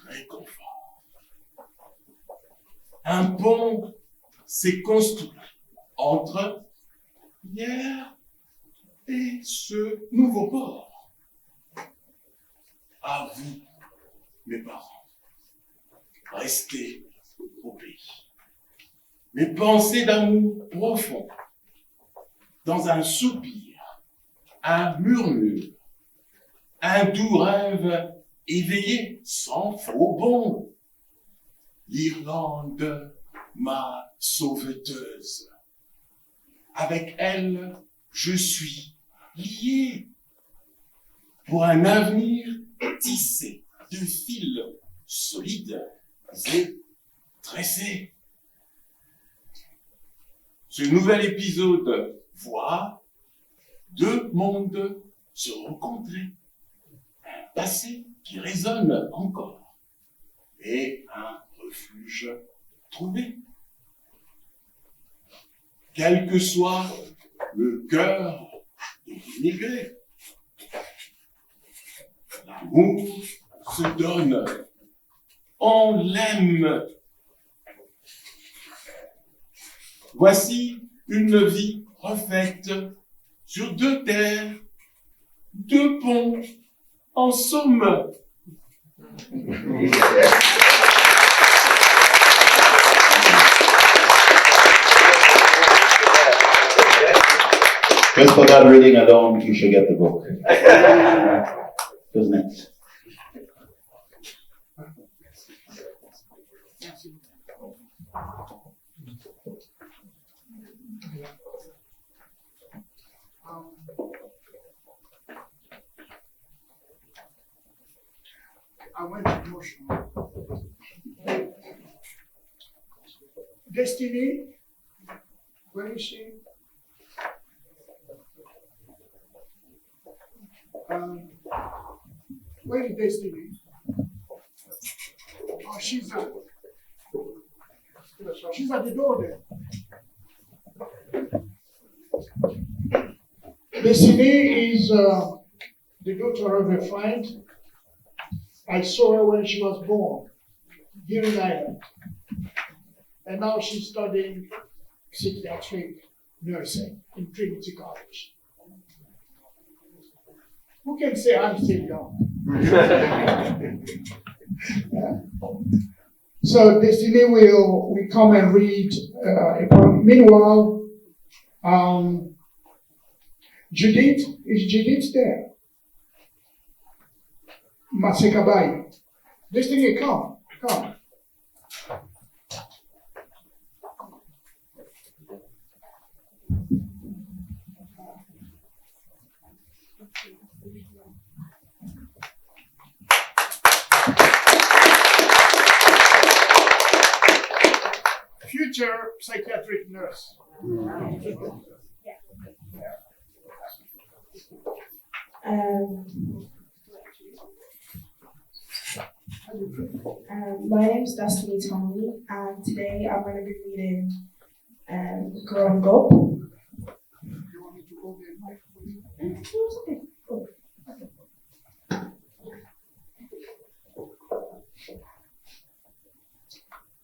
Speaker 11: réconfort. Un pont s'est construit entre hier et ce nouveau port. À vous, mes parents, restez au pays. Mes pensées d'amour profond, dans un soupir, un murmure, un doux rêve éveillé sans faux bond. L'Irlande, ma sauveteuse. Avec elle, je suis lié pour un avenir tissé de fils solides et tressés. Ce nouvel épisode voit deux mondes se rencontrer, un passé qui résonne encore et un refuge trouvé. Quel que soit le cœur de l'immigré, l'amour se donne, on l'aime. Voici une vie refaite sur deux terres, deux ponts, en somme.
Speaker 3: Just for that reading alone, you should get the book. Who's next?
Speaker 4: I went emotional Destiny, where is she? Where is Destiny? Oh, she's at the door there. Destiny is the daughter of a friend. I saw her when she was born here in Ireland. And now she's studying psychiatric nursing in Trinity College. Who can say I'm still young? Yeah. So Destiny will come and read a poem. Meanwhile, Judith, is Judith there? Masekabai. Destiny, come. Future psychiatric nurse.
Speaker 9: My name is Destiny Tony, and today I'm going to be reading Growing Up.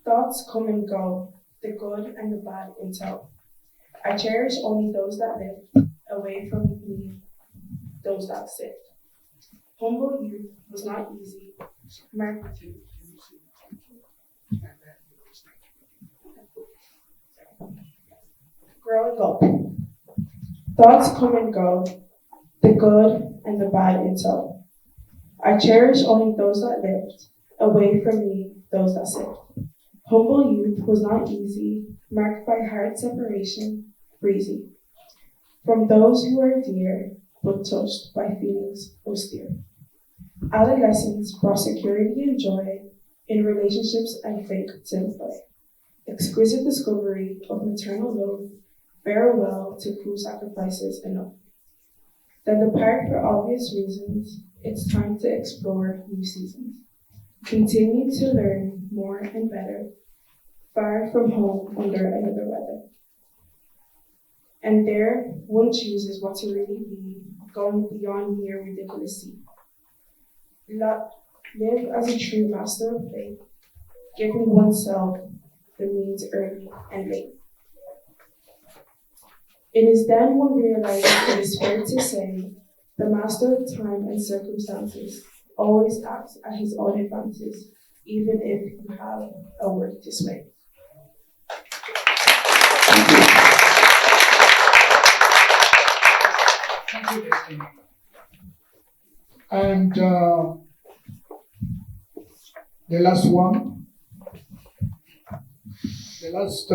Speaker 9: Thoughts come and go, the good and the bad in tow. I cherish only those that live, away from me, those that sit. Humble youth was not easy. Growing up. Thoughts come and go, the good and the bad in tow. I cherish only those that lived, away from me, those that sit. Humble youth was not easy, marked by hard separation, breezy. From those who are dear, but touched by feelings austere. Adolescence brought security and joy in relationships and fake sympathy. Exquisite discovery of maternal love, farewell to cruel sacrifices enough. Then depart for obvious reasons, it's time to explore new seasons. Continue to learn more and better, far from home under another weather. And there, one chooses what to really be, going beyond mere ridiculousy. Live as a true master of faith, giving oneself the means early and late. It is then one realizes it is fair to say, the master of time and circumstances always acts at his own advances, even if you have a word to sway.
Speaker 4: And the last one, the last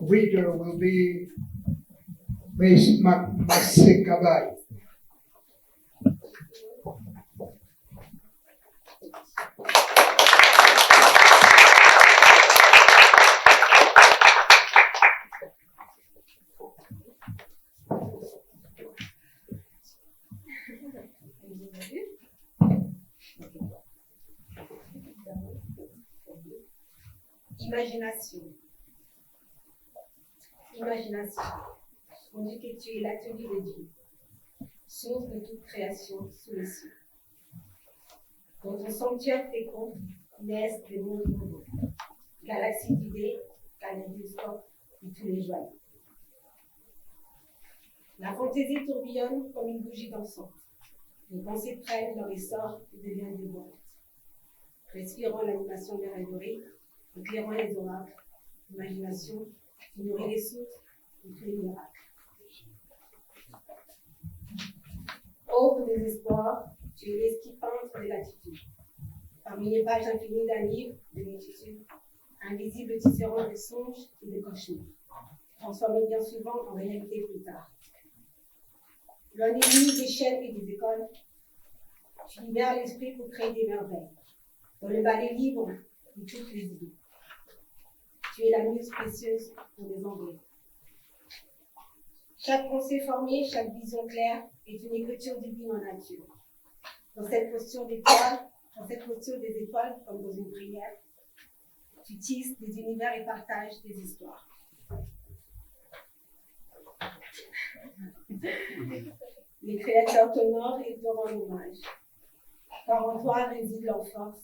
Speaker 4: reader will be Ms. Masekabai.
Speaker 12: Imagination. Imagination. On dit que tu es l'atelier de Dieu, source de toute création sous les cieux. Dans ton sanctuaire fécond naissent des mondes nouveaux, galaxies d'idées, kaléidoscope de tous les joyaux. La fantaisie tourbillonne comme une bougie dansante. Les pensées prennent leur essor et deviennent dévorantes. Respirant l'animation des rêveries, éclairant les oracles, l'imagination qui nourrit les sources de tous les miracles. Ô désespoir, tu es l'esquisse peintre de l'attitude. Parmi les pages infinies d'un livre de multitude, invisible tisserand de songes et de cauchemars, transformés bien souvent en réalité plus tard. Loin des limites des chaînes et des écoles, tu libères l'esprit pour créer des merveilles, dans le balai libre de toutes les idées. Tu es la muse précieuse pour les Anglais. Chaque pensée formée, chaque vision claire est une écriture divine en nature. Dans cette posture des étoiles, comme dans une prière, tu tisses des univers et partages des histoires. Les créateurs t'honorent et te rendent hommage. Car en toi réside leur force,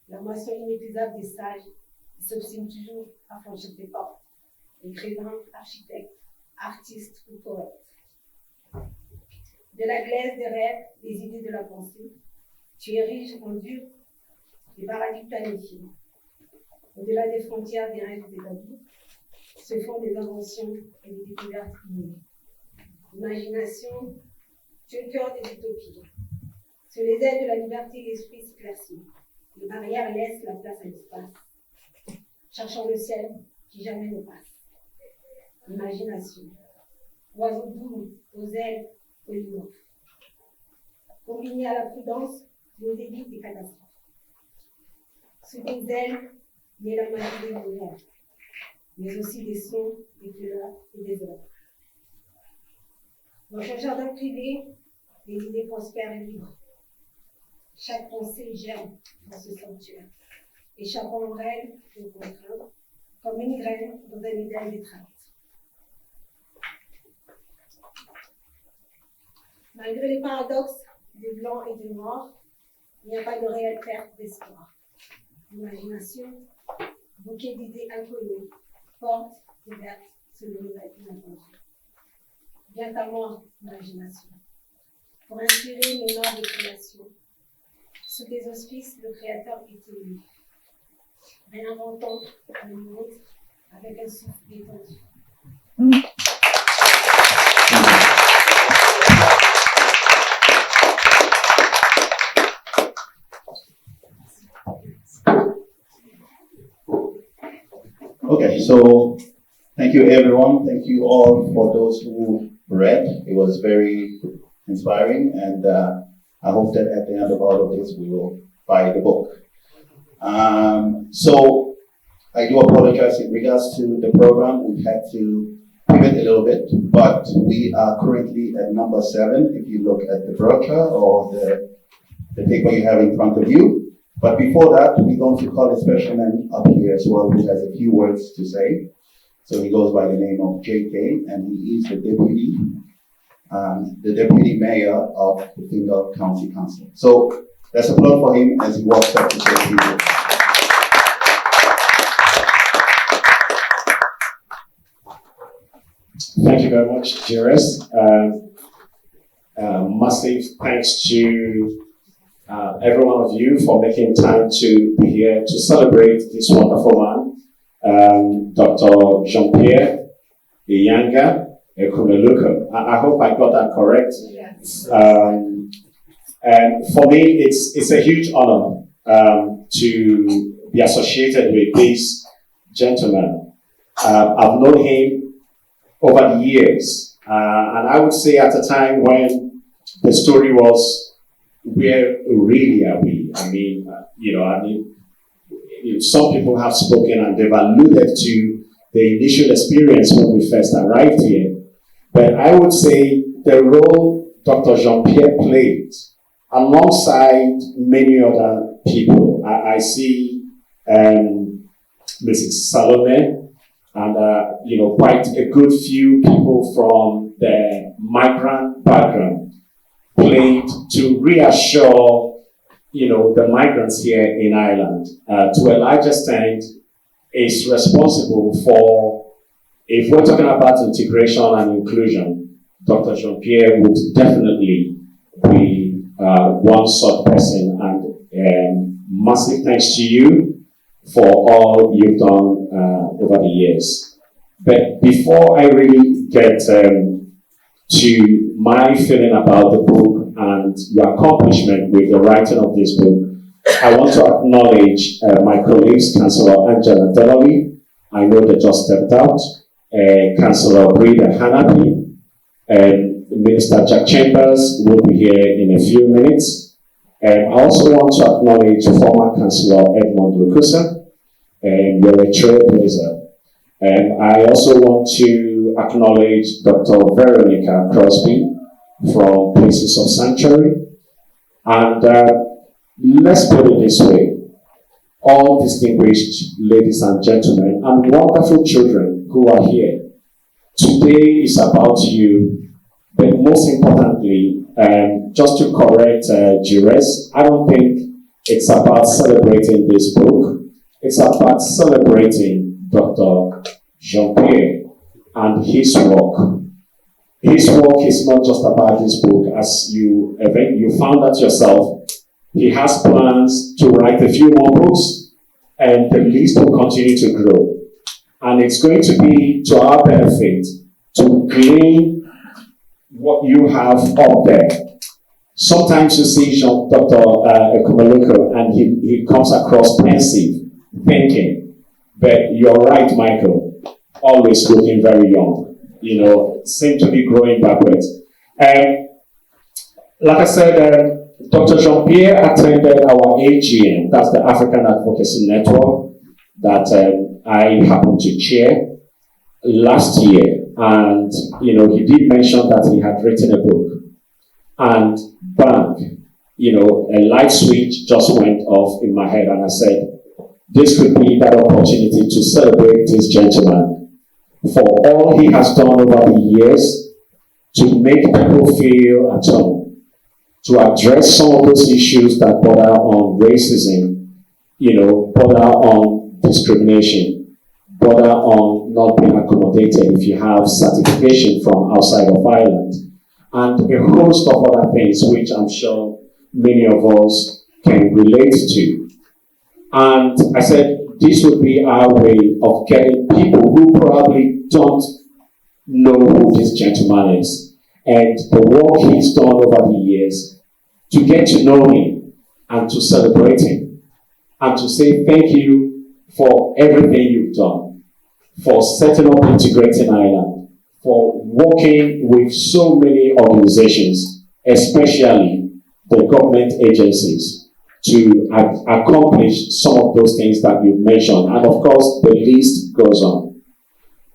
Speaker 12: la moisson inépuisable des sages qui s'obstinent toujours à franchir tes portes. Écrivains, architectes, artistes ou poètes. De la glaise des rêves, des idées de la pensée, tu ériges en Dieu des paradis planifiés. Au-delà des frontières des rêves établis, se font des inventions et des découvertes inouïes. Imagination, tu es le cœur des utopies. Sous les ailes de la liberté, l'esprit s'éclaircit. Les barrières laissent la place à l'espace. Cherchant le ciel qui jamais ne passe. Imagination. Oiseau doux, aux ailes polymorphes. Combiné à la prudence, tu nous évites des catastrophes. Sous tes ailes, naît la magie des lumières, mais aussi des sons, des couleurs et des œuvres. Dans ton jardin privé, les idées prospèrent et libres. Chaque pensée germe dans ce sanctuaire, échappant aux règles et aux contraintes, comme une graine dans un idéal d'étreinte. Malgré les paradoxes des blancs et des noirs, il n'y a pas de réelle perte d'espoir. L'imagination, bouquet d'idées inconnues, porte ouverte sur le nouvel inattendu. Viens à moi, imagination, pour inspirer une énorme création. Sous tes auspices, le Créateur est élu, réinventant le monde avec un souffle détendu.
Speaker 3: Okay, so thank you everyone. Thank you all for those who read. It was very inspiring, and I hope that at the end of all of this, we will buy the book. So I do apologize in regards to the program. We've had to pivot a little bit, but we are currently at number 7. If you look at the brochure or the paper you have in front of you. But before that, we're going to call a special man up here as well, who has a few words to say. So he goes by the name of JK, and he is the deputy mayor of the Fingal County Council. So let's applaud for him as he walks up to say a few words.
Speaker 13: Thank you very much, Jerez. Massive thanks to every one of you for making time to be here to celebrate this wonderful man, Dr. Jean-Pierre EYANGA Ekumeluka. I hope I got that correct. Yes. And for me, it's a huge honor to be associated with this gentleman. I've known him over the years, and I would say at a time when the story was, where really are we? Some people have spoken and they've alluded to the initial experience when we first arrived here. But I would say the role Dr. Jean-Pierre played alongside many other people. I see Mrs. Salome and quite a good few people from the migrant background played to reassure the migrants here in Ireland, to a large extent, is responsible for, if we're talking about integration and inclusion, Dr. Jean-Pierre would definitely be one such person. And massive thanks to you for all you've done over the years. But before I really get to my feeling about the book and your accomplishment with the writing of this book, I want to acknowledge my colleagues, Councillor Angela Donnelly, I know they just stepped out, Councillor Breda Hanapi, Minister Jack Chambers will be here in a few minutes. I also want to acknowledge former Councillor Edmond Lukusa, you're a trailblazer. And I also want to acknowledge Dr. Veronica Crosby from Places of Sanctuary. And let's put it this way, all distinguished ladies and gentlemen and wonderful children who are here, today is about you, but most importantly, just to correct Jires, I don't think it's about celebrating this book. It's about celebrating Dr. Jean-Pierre and his work. His work is not just about this book. As you found out yourself, he has plans to write a few more books, and the list will continue to grow. And it's going to be to our benefit to glean what you have up there. Sometimes you see Dr. Ekumeluko and he comes across pensive, thinking. But you're right, Michael, always looking very young. You know, seem to be growing backwards. Like I said, Dr. Jean-Pierre attended our AGM, that's the African Advocacy Network, that I happened to chair last year. And, you know, he did mention that he had written a book. And bang, you know, a light switch just went off in my head, and I said, this could be that opportunity to celebrate this gentleman for all he has done over the years to make people feel at home, to address some of those issues that border on racism, you know, border on discrimination, border on not being accommodated if you have certification from outside of Ireland, and a host of other things which I'm sure many of us can relate to. And I said, this would be our way of getting people who probably don't know who this gentleman is and the work he's done over the years, to get to know him and to celebrate him and to say thank you for everything you've done, for setting up Integrating Ireland, for working with so many organizations, especially the government agencies, to accomplish some of those things that you've mentioned. And of course, the list goes on.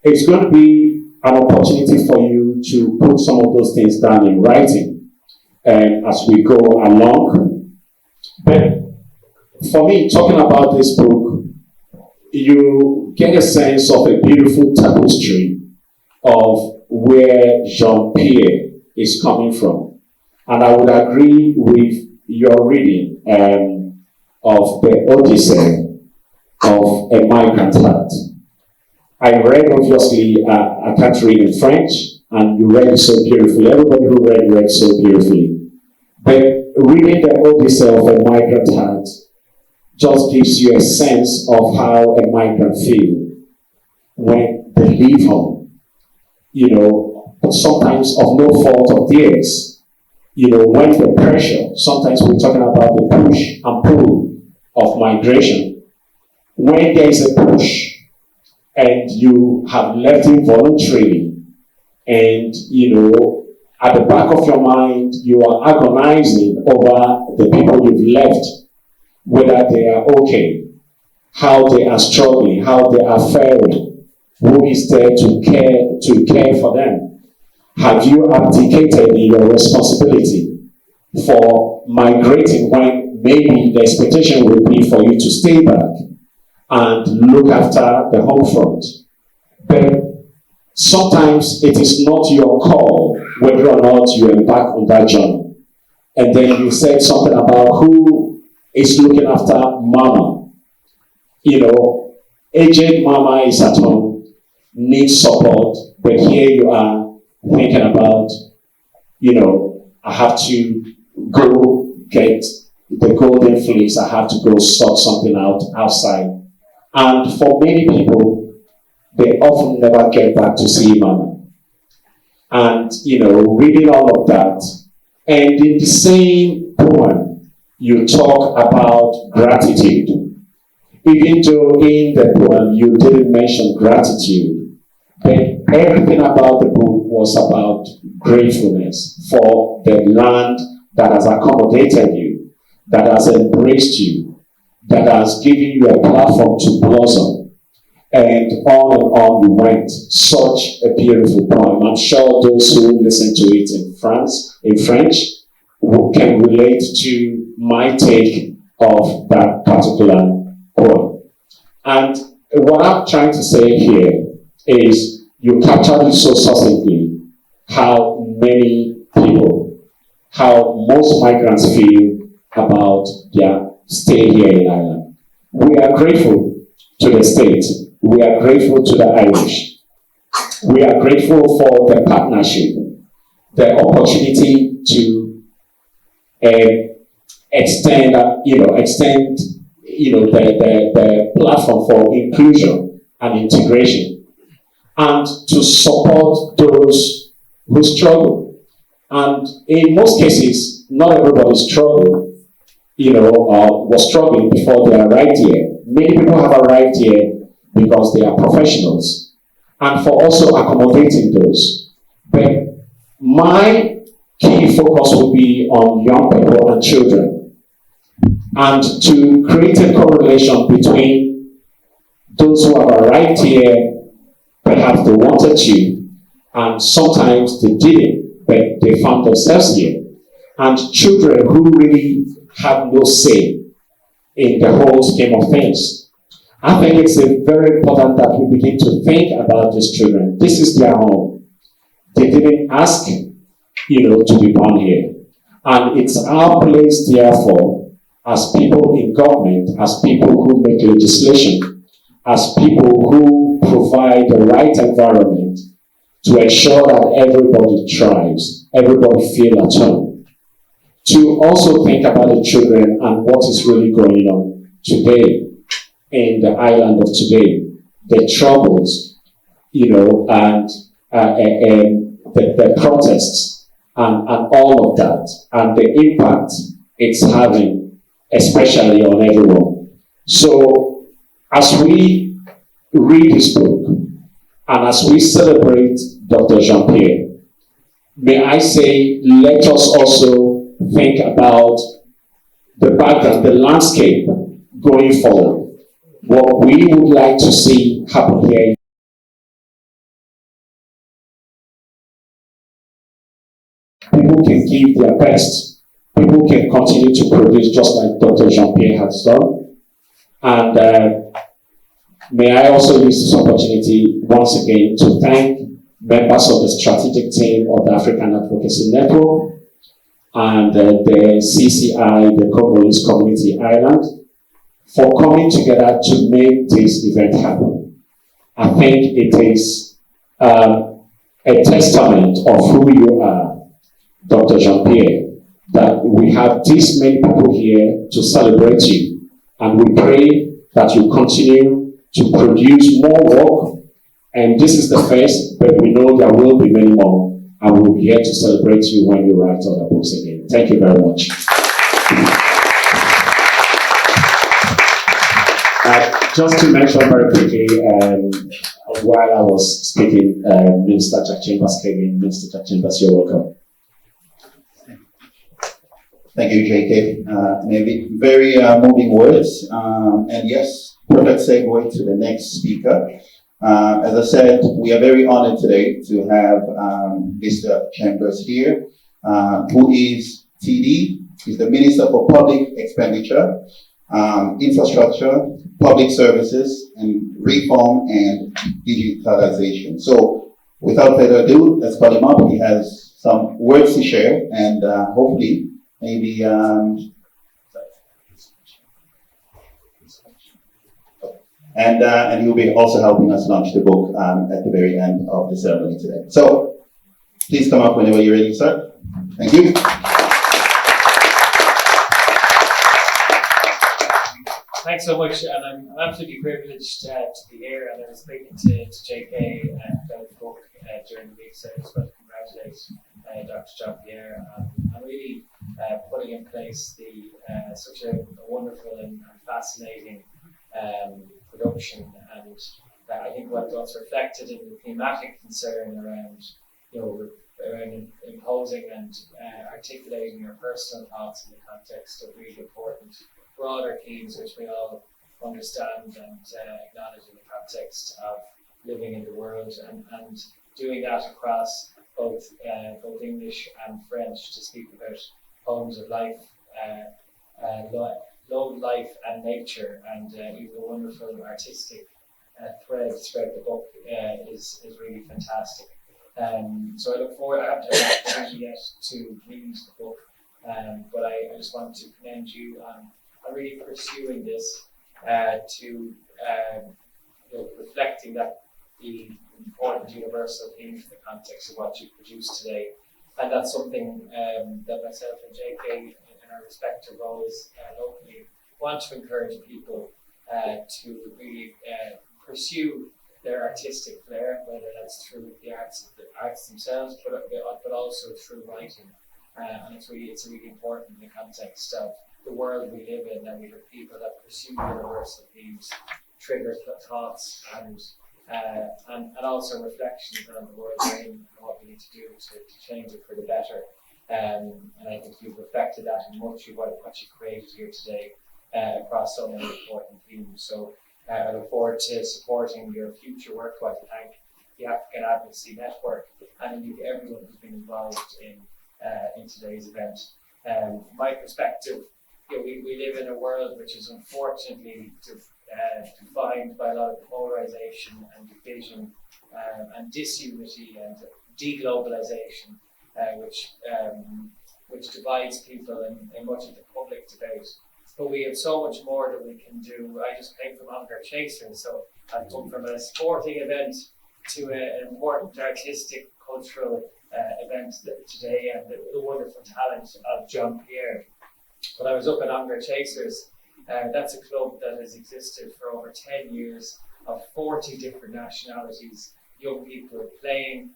Speaker 13: It's going to be an opportunity for you to put some of those things down in writing as we go along. But for me, talking about this book, you get a sense of a beautiful tapestry of where Jean-Pierre is coming from. And I would agree with your reading of the Odyssey of a Migrant Heart. I read, obviously, I can't read in French, and you read it so beautifully. Everybody who read so beautifully. But reading the Odyssey of a Migrant Heart just gives you a sense of how a migrant feels when they leave home. You know, but sometimes of no fault of theirs. You know, when the pressure, sometimes we're talking about the push and pull of migration. When there is a push and you have left involuntarily, and, you know, at the back of your mind, you are agonizing over the people you've left, whether they are okay, how they are struggling, how they are faring, who is there to care for them. Have you abdicated in your responsibility for migrating when maybe the expectation will be for you to stay back and look after the home front? But sometimes it is not your call whether or not you embark on that journey. And then you said something about who is looking after mama. You know, aged mama is at home, needs support, but here you are thinking about, you know, I have to go get the golden fleece, I have to go sort something out outside. And for many people, they often never get back to see mama. And, you know, reading all of that, and in the same poem, you talk about gratitude. Even though in the poem you didn't mention gratitude, but everything about the book was about gratefulness for the land that has accommodated you, that has embraced you, that has given you a platform to blossom. and on you went. Such a beautiful poem. I'm sure those who listen to it in French, can relate to my take of that particular poem. And what I'm trying to say here is you captured it so succinctly how many people, how most migrants feel about their stay here in Ireland. We are grateful to the state. We are grateful to the Irish. We are grateful for the partnership, the opportunity to extend the platform for inclusion and integration, and to support those who struggle. And in most cases, not everybody struggled, was struggling before they arrived here. Many people have arrived here because they are professionals, and for also accommodating those. But my key focus will be on young people and children, and to create a correlation between those who have arrived here, perhaps they wanted to, and sometimes they didn't, but they found themselves here, and children who really have no say in the whole scheme of things. I think it's very important that we begin to think about these children. This is their home. They didn't ask, to be born here. And it's our place, therefore, as people in government, as people who make legislation, as people who provide the right environment to ensure that everybody thrives, everybody feels at home. To also think about the children and what is really going on today in the island of today, the troubles, and the protests, and all of that, and the impact it's having, especially on everyone. So, as we read this book, and as we celebrate Dr. Jean-Pierre, may I say, let us also think about the background, the landscape going forward, what we would like to see happen here. People can give their best. People can continue to produce just like Dr. Jean-Pierre has done. And may I also use this opportunity once again to thank members of the strategic team of the African Advocacy Network and the CCI, the Congolese Community Ireland, for coming together to make this event happen. I think it is a testament of who you are, Dr. Jean-Pierre, that we have this many people here to celebrate you. And we pray that you continue to produce more work. And this is the first, but we know there will be many more. And we'll be here to celebrate you when you write other books again. Thank you very much. Just to mention very quickly, while I was speaking, Minister Jack Chambers came in. Minister Jack Chambers, you're welcome.
Speaker 3: Thank you, JK. Maybe very moving words. And yes, perfect segue to the next speaker. As I said, we are very honored today to have Mr. Chambers here, who is TD. He's the Minister for Public Expenditure, Infrastructure, Public Services, and Reform and Digitalization. So, without further ado, let's call him up. He has some words to share, and hopefully, maybe and he'll be also helping us launch the book at the very end of the ceremony today. So, please come up whenever you're ready, sir. Thank you.
Speaker 14: Thanks so much, and I'm absolutely privileged to be here. And I was speaking to JK about the book during the week, so I just want to congratulate Dr. Jean-Pierre on really putting in place such a wonderful and fascinating production. And I think what's reflected in the thematic concern around, around imposing and articulating your personal thoughts in the context of really important broader themes which we all understand and acknowledge in the context of living in the world, and doing that across both English and French to speak about poems of life, love, life and nature, and even a wonderful artistic thread throughout the book is really fantastic. So I look forward, I haven't had an opportunity yet to read the book, but I just want to commend you on really pursuing this to reflecting that the important universal themes in the context of what you produced today. And that's something that myself and JK, in our respective roles locally, want to encourage people to really pursue their artistic flair, whether that's through the arts themselves, but also through writing. And it's really important in the context of the world we live in, that we have people that pursue universal themes, trigger thoughts, and also reflections on the world we're in and what we need to do to change it for the better. And I think you've reflected that in much of what you created here today across so many important themes. So I look forward to supporting your future work. I want to thank the African Advocacy Network and indeed everyone who's been involved in today's event. From my perspective, we live in a world which is unfortunately defined by a lot of polarization and division and disunity and deglobalization, which divides people in much of the public debate. But we have so much more that we can do. I just came from Hunger Chasers, so I've come from a sporting event to an important artistic, cultural event today, and the wonderful talent of Jean-Pierre. When I was up at Hunger Chasers, that's a club that has existed for over 10 years, of 40 different nationalities, young people playing,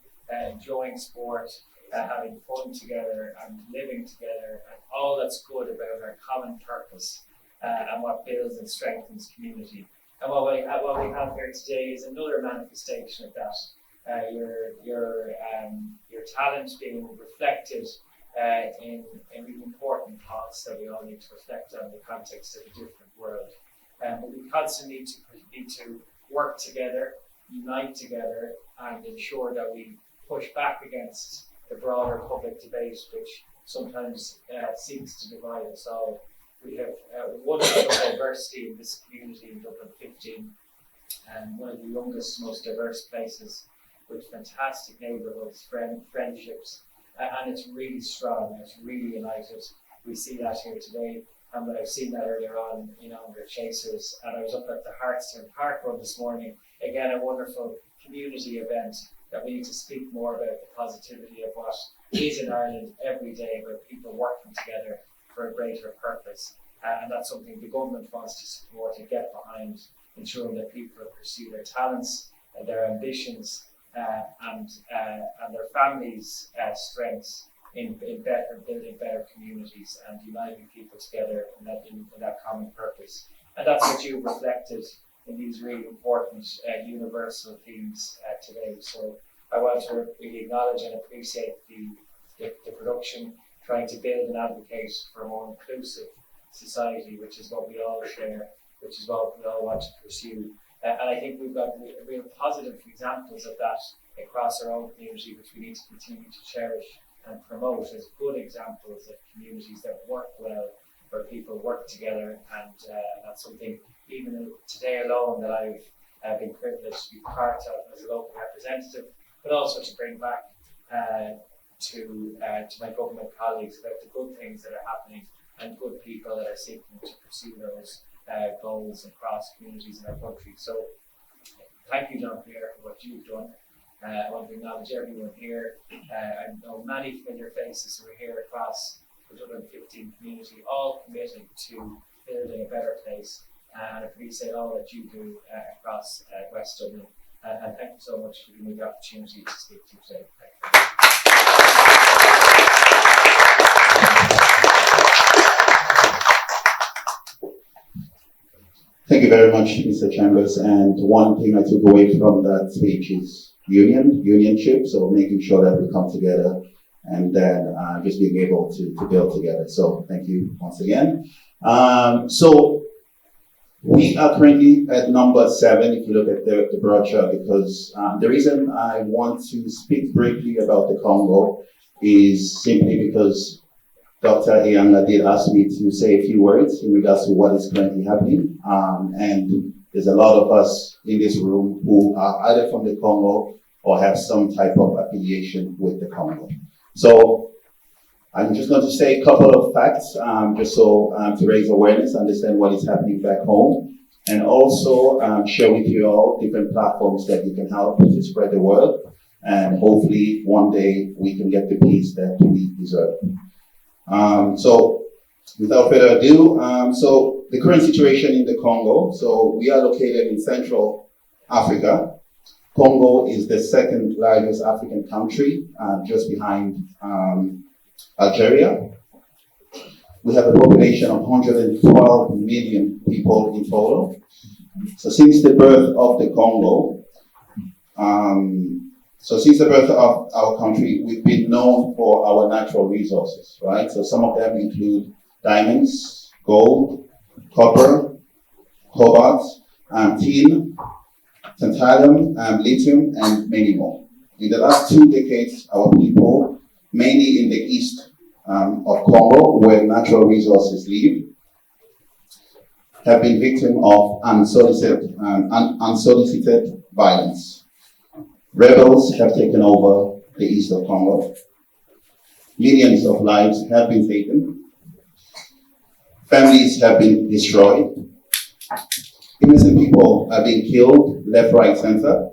Speaker 14: enjoying sport, having fun together and living together, and all that's good about our common purpose and what builds and strengthens community. And what we have here today is another manifestation of that. Your talent being reflected in really important thoughts that we all need to reflect on in the context of a different world. But we constantly need to work together, unite together, and ensure that we push back against the broader public debate, which sometimes seeks to divide us all. We have wonderful diversity in this community in Dublin 15, and one of the youngest, most diverse places, with fantastic neighbourhoods, friendships, and it's really strong, it's really united. We see that here today, and I've seen that earlier on in Hunger Chasers, and I was up at the Hartstown Park Run this morning, again a wonderful community event that we need to speak more about the positivity of what is in Ireland every day, about people working together for a greater purpose. And that's something the government wants to support and get behind, ensuring that people pursue their talents, their ambitions, and their families' strengths in building better communities and uniting people together in that common purpose. And that's what you've reflected in these really important universal themes today. So I want to really acknowledge and appreciate the production, trying to build and advocate for a more inclusive society, which is what we all share, which is what we all want to pursue. And I think we've got real positive examples of that across our own community, which we need to continue to cherish and promote as good examples of communities that work well, where people work together, and that's something even today alone that I've been privileged to be part of as a local representative, but also to bring back to my government colleagues about the good things that are happening and good people that are seeking to pursue those goals across communities in our country. So thank you, Jean-Pierre, for what you've done. I want to acknowledge everyone here. I know many familiar faces who are here across the Dublin 15 community, all committed to building a better place, and I appreciate all that you do across West Dublin. And thank you so much for giving me the opportunity to speak to you today.
Speaker 3: Thank you very much, Mr. Chambers. And one thing I took away from that speech is unionship. So making sure that we come together and then just being able to build together. So thank you once again. So We are currently at number 7, if you look at the brochure, because the reason I want to speak briefly about the Congo is simply because Dr. EYANGA did ask me to say a few words in regards to what is currently happening. And there's a lot of us in this room who are either from the Congo or have some type of affiliation with the Congo. So I'm just going to say a couple of facts, just so to raise awareness, understand what is happening back home, and also share with you all different platforms that you can help to spread the word, and hopefully one day we can get the peace that we deserve. So without further ado, so the current situation in the Congo, so we are located in Central Africa. Congo is the second largest African country, just behind Algeria. We have a population of 112 million people in total. So since the birth of the Congo, since the birth of our country, we've been known for our natural resources, right? So some of them include diamonds, gold, copper, cobalt, tin, tantalum, lithium, and many more. In the last 2 decades, our people, mainly in the east of Congo, where natural resources live, have been victims of unsolicited violence. Rebels have taken over the east of Congo. Millions of lives have been taken. Families have been destroyed. Innocent people are being killed left, right, center.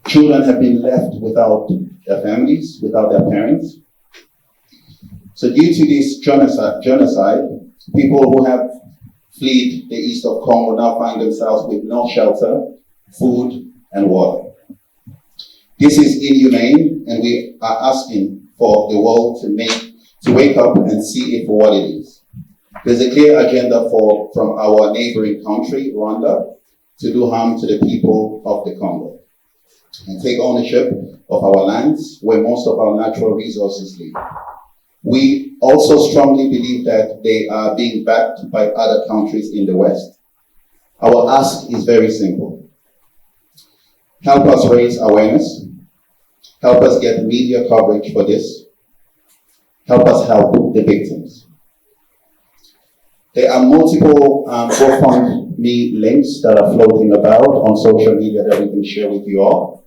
Speaker 3: Children have been left without their families, without their parents. So due to this genocide, people who have fled the east of Congo now find themselves with no shelter, food, and water. This is inhumane, and we are asking for the world to wake up and see it for what it is. There's a clear agenda from our neighboring country, Rwanda, to do harm to the people of the Congo and take ownership of our lands where most of our natural resources live. We also strongly believe that they are being backed by other countries in the West. Our ask is very simple. Help us raise awareness. Help us get media coverage for this. Help us help the victims. There are multiple GoFundMe links that are floating about on social media that we can share with you all.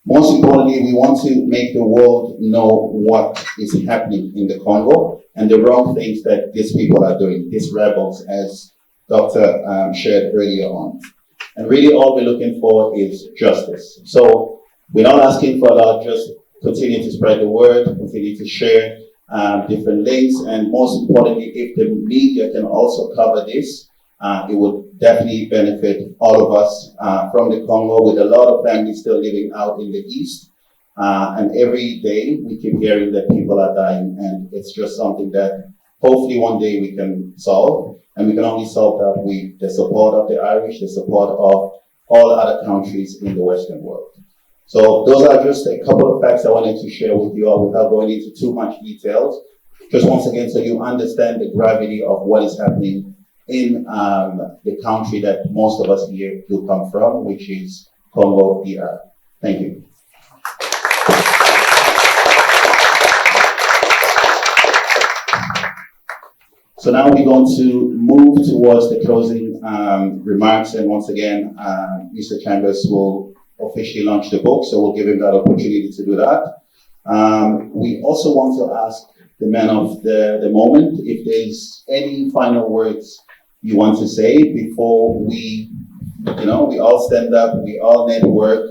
Speaker 3: Most importantly, we want to make the world know what is happening in the Congo and the wrong things that these people are doing, these rebels, as Dr. shared earlier on. And really all we're looking for is justice. So we're not asking for a lot, just continue to spread the word, continue to share different links, and most importantly, if the media can also cover this, it would definitely benefit all of us from the Congo, with a lot of families still living out in the east. And every day we keep hearing that people are dying, and it's just something that hopefully one day we can solve. And we can only solve that with the support of the Irish, the support of all other countries in the Western world. So those are just a couple of facts I wanted to share with you all without going into too much details. Just once again, so you understand the gravity of what is happening in the country that most of us here do come from, which is Congo, DR. Thank you. So now we're going to move towards the closing remarks, and once again, Mr. Chambers will officially launch the book, so we'll give him that opportunity to do that. We also want to ask the man of the moment if there's any final words you want to say before we all stand up, we all network,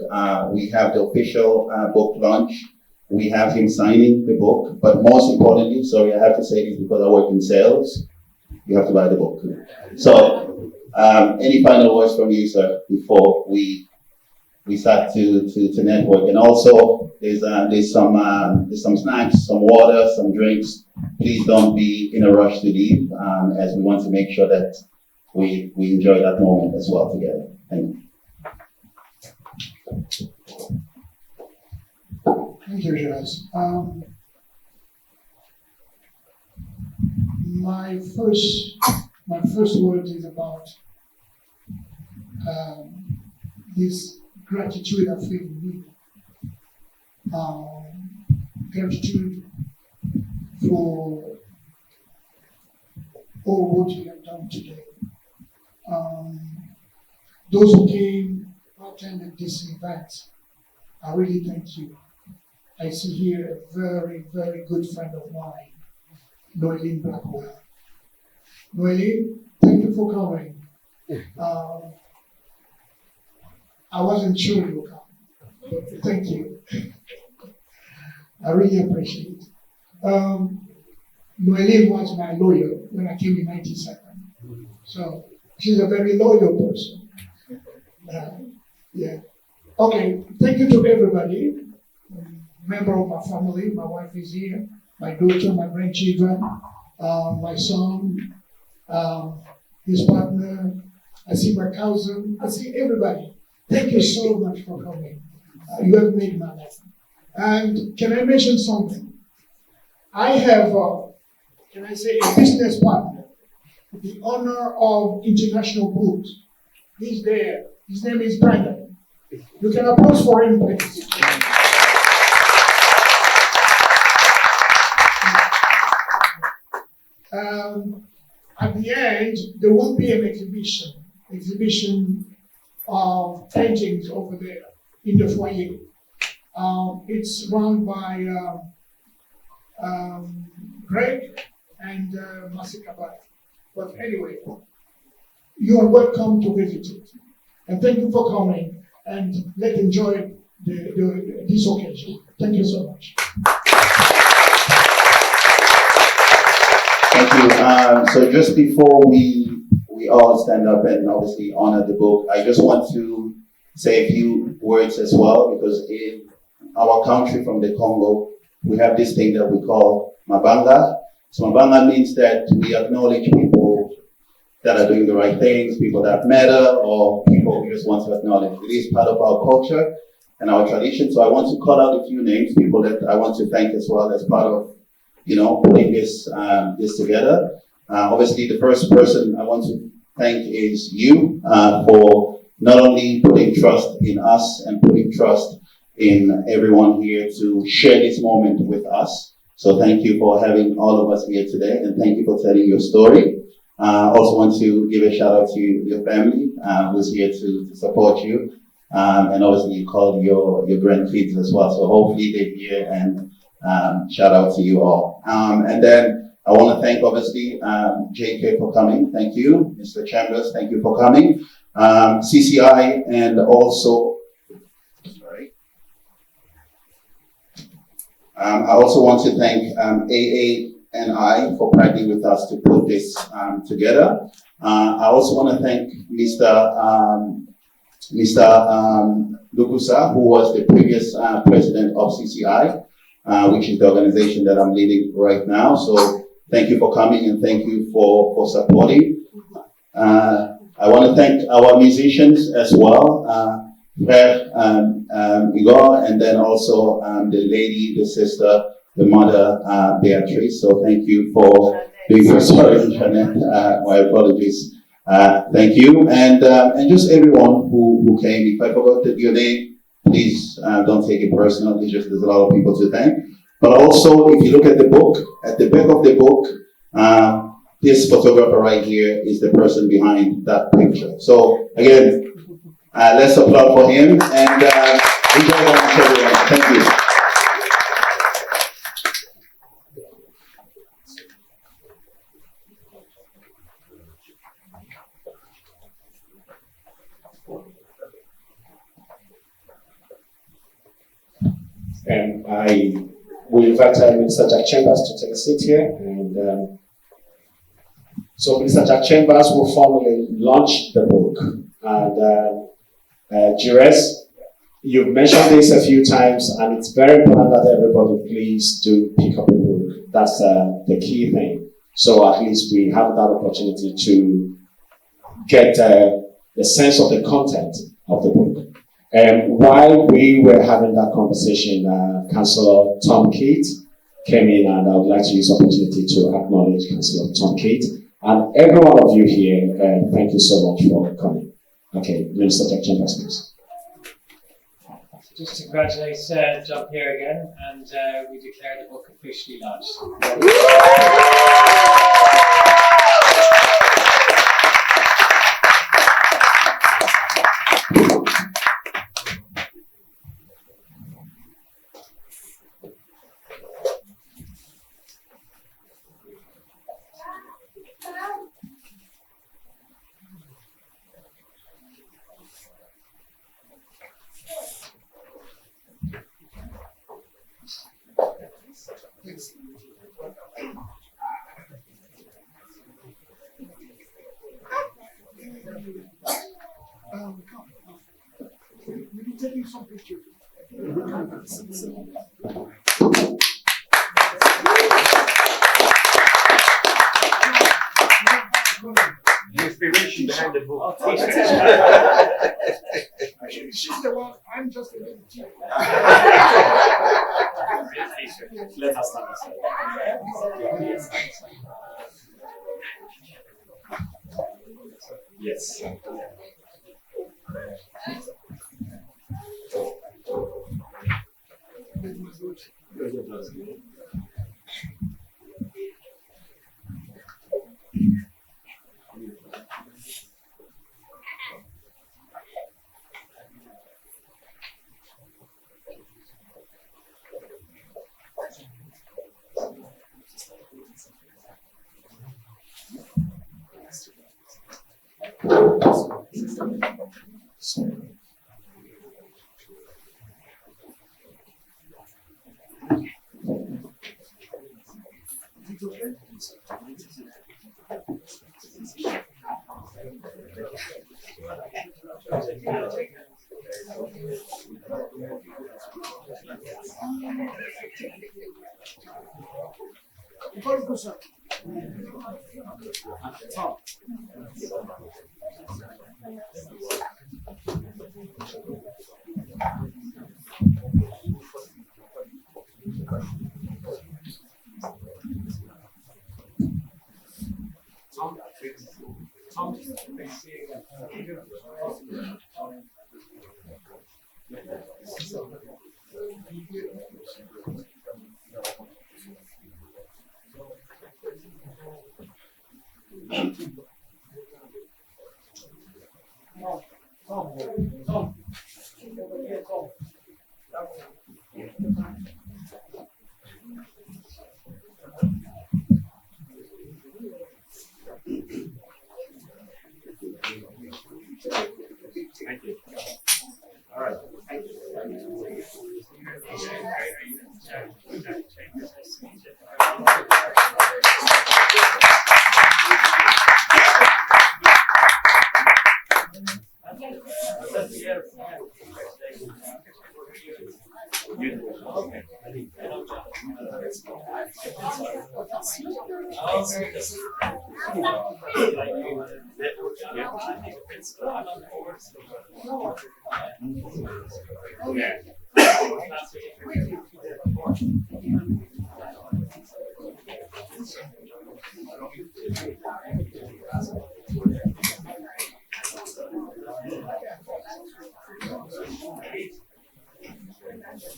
Speaker 3: we have the official book launch. We have him signing the book, but most importantly, sorry, I have to say this because I work in sales, you have to buy the book. So, any final words from you, sir, before we start to network? And also, there's some snacks, some water, some drinks. Please don't be in a rush to leave, as we want to make sure that we enjoy that moment as well together. Thank you.
Speaker 4: Thank you, Jazz. My first My first word is about this gratitude I feel in me. Gratitude for all what you have done today. Those who came, attended this event, I really thank you. I see here a very, very good friend of mine, Noeline Blackwell. Noeline, thank you for coming. I wasn't sure you would come, but thank you. I really appreciate it. Noeline was my lawyer when I came in '97. So she's a very loyal person. Yeah. Okay, thank you to everybody. Member of my family, my wife is here, my daughter, my grandchildren, my son, his partner. I see my cousin. I see everybody. Thank you so much for coming. You have made my life. And can I mention something? I have, can I say, a business partner, the owner of International Books. He's there. His name is Brandon. You can applause for him, please. At the end, there will be an exhibition of paintings over there in the foyer. It's run by Greg and Masikabai. But anyway, you are welcome to visit it. And thank you for coming, and let's enjoy this occasion. Thank you so much.
Speaker 3: Thank you. So just before we all stand up and obviously honor the book, I just want to say a few words as well, because in our country from the Congo, we have this thing that we call Mabanga. So Mabanga means that we acknowledge people that are doing the right things, people that matter, or people we just want to acknowledge. It is part of our culture and our tradition. So I want to call out a few names, people that I want to thank as well as part of, putting this together. Obviously, the first person I want to thank is you for not only putting trust in us and putting trust in everyone here to share this moment with us. So thank you for having all of us here today, and thank you for telling your story. I also want to give a shout out to your family who's here to support you. And obviously you called your grandkids as well. So hopefully they're here, and shout out to you all. And then I want to thank obviously JK for coming. Thank you. Mr. Chambers, thank you for coming. CCI, and also, I also want to thank AANI for partnering with us to put this together. I also want to thank Mr. Lukusa, who was the previous president of CCI, which is the organization that I'm leading right now. So thank you for coming, and thank you for supporting. I want to thank our musicians as well. Frère Igor, and then also the lady, the sister, the mother, Beatrice. So thank you for being sorry, Jeanette. My apologies. Thank you, and just everyone who came. If I forgot your name, please don't take it personal. It's just there's a lot of people to thank. But also, if you look at the book, at the back of the book, this photographer right here is the person behind that picture. So again, let's applaud for him, and enjoy very much, everyone. Thank you.
Speaker 13: And I will invite Mr. Jack Chambers to take a seat here. And so Mr. Jack Chambers will formally launch the book. And Jires, you've mentioned this a few times, and it's very important that everybody please do pick up a book. That's the key thing. So at least we have that opportunity to get the sense of the content of the book. While we were having that conversation, Councillor Tom Keat came in, and I would like to use the opportunity to acknowledge Councillor Tom Keat And every one of you here, thank you so much for coming. Okay, Minister Dr.JEAN, please.
Speaker 14: Just to congratulate Jean-Pierre again, and we declare the book officially launched.
Speaker 4: We'll be taking some pictures.
Speaker 1: The inspiration behind the book.
Speaker 4: She's the one, I'm just a little kid.
Speaker 13: Let us start. Yes.
Speaker 1: Thank you. All right.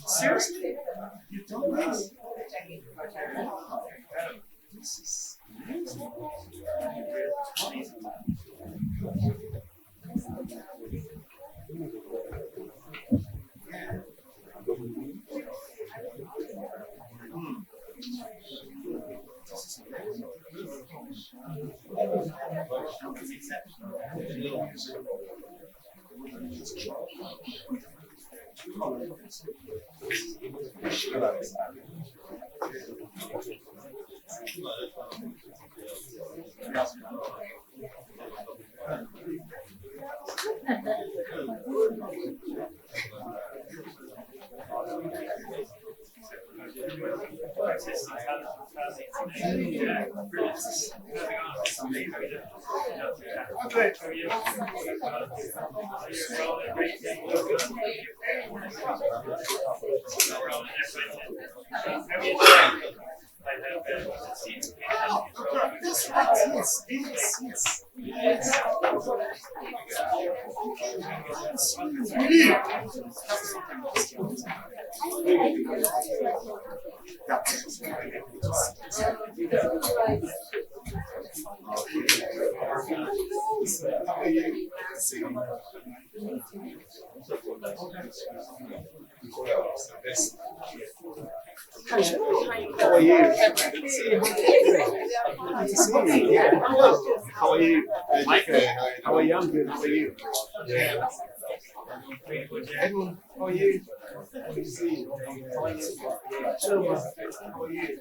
Speaker 4: Seriously? You've done this? This is amazing.
Speaker 15: How are you? How are you? Mike, how are you? I'm good. How are you? Yeah. Edwin, how are you? Good to see you. How are you? How are you?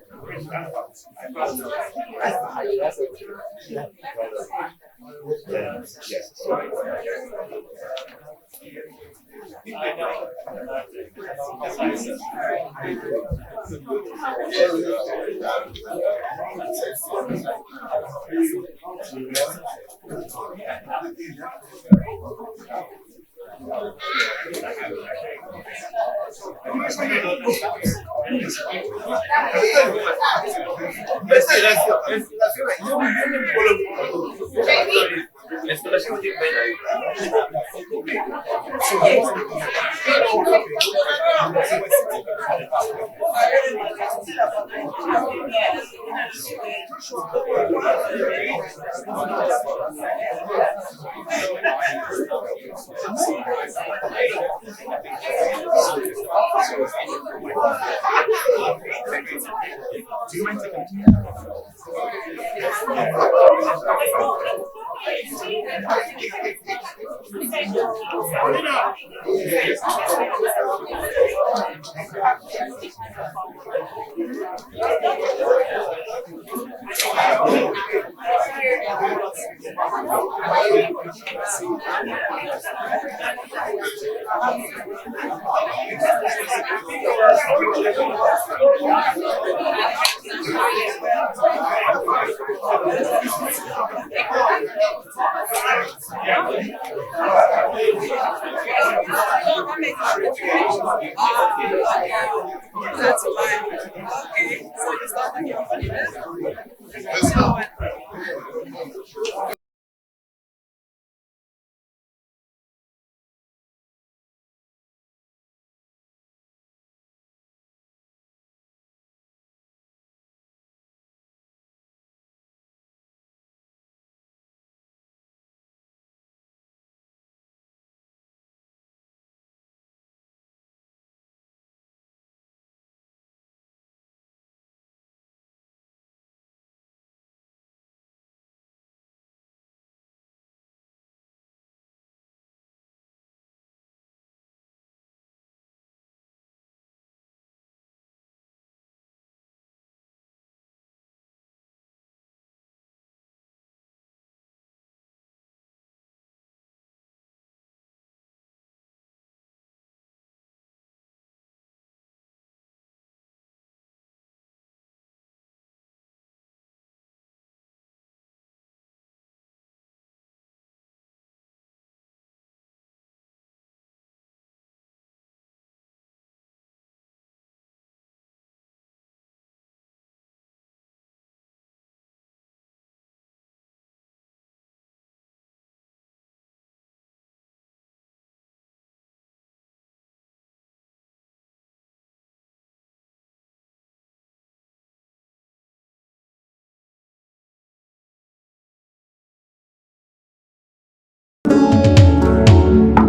Speaker 15: Do you mind taking That's a lie. Okay, so you start like your funny best. Let's go.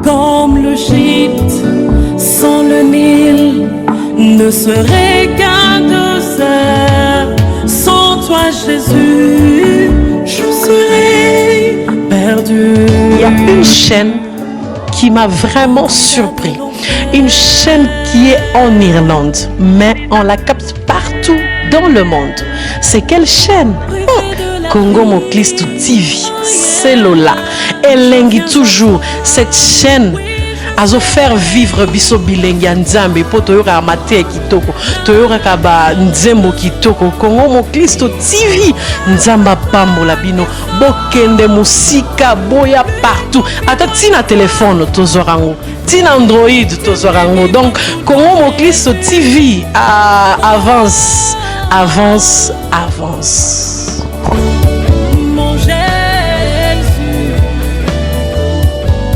Speaker 16: Comme le gîte sans le Nil ne serait qu'un désert. Sans toi Jésus, je serais perdu.
Speaker 17: Il y a une chaîne qui m'a vraiment surpris. Une chaîne qui est en Irlande, mais on la capte partout dans le monde. C'est quelle chaîne? CONGO-MOKLISTO TV, c'est Lola. Elengi toujours cette chaîne a faire vivre biso bilengi nzambe po toyoka mate kitoko toyoka kaba nzembo kitoko. CONGO-MOKLISTO TV nzamba pambola bino bokende musika boya partout ata tina téléphone tozorango tina Android tozorango. Donc CONGO-MOKLISTO TV avance avance, avance.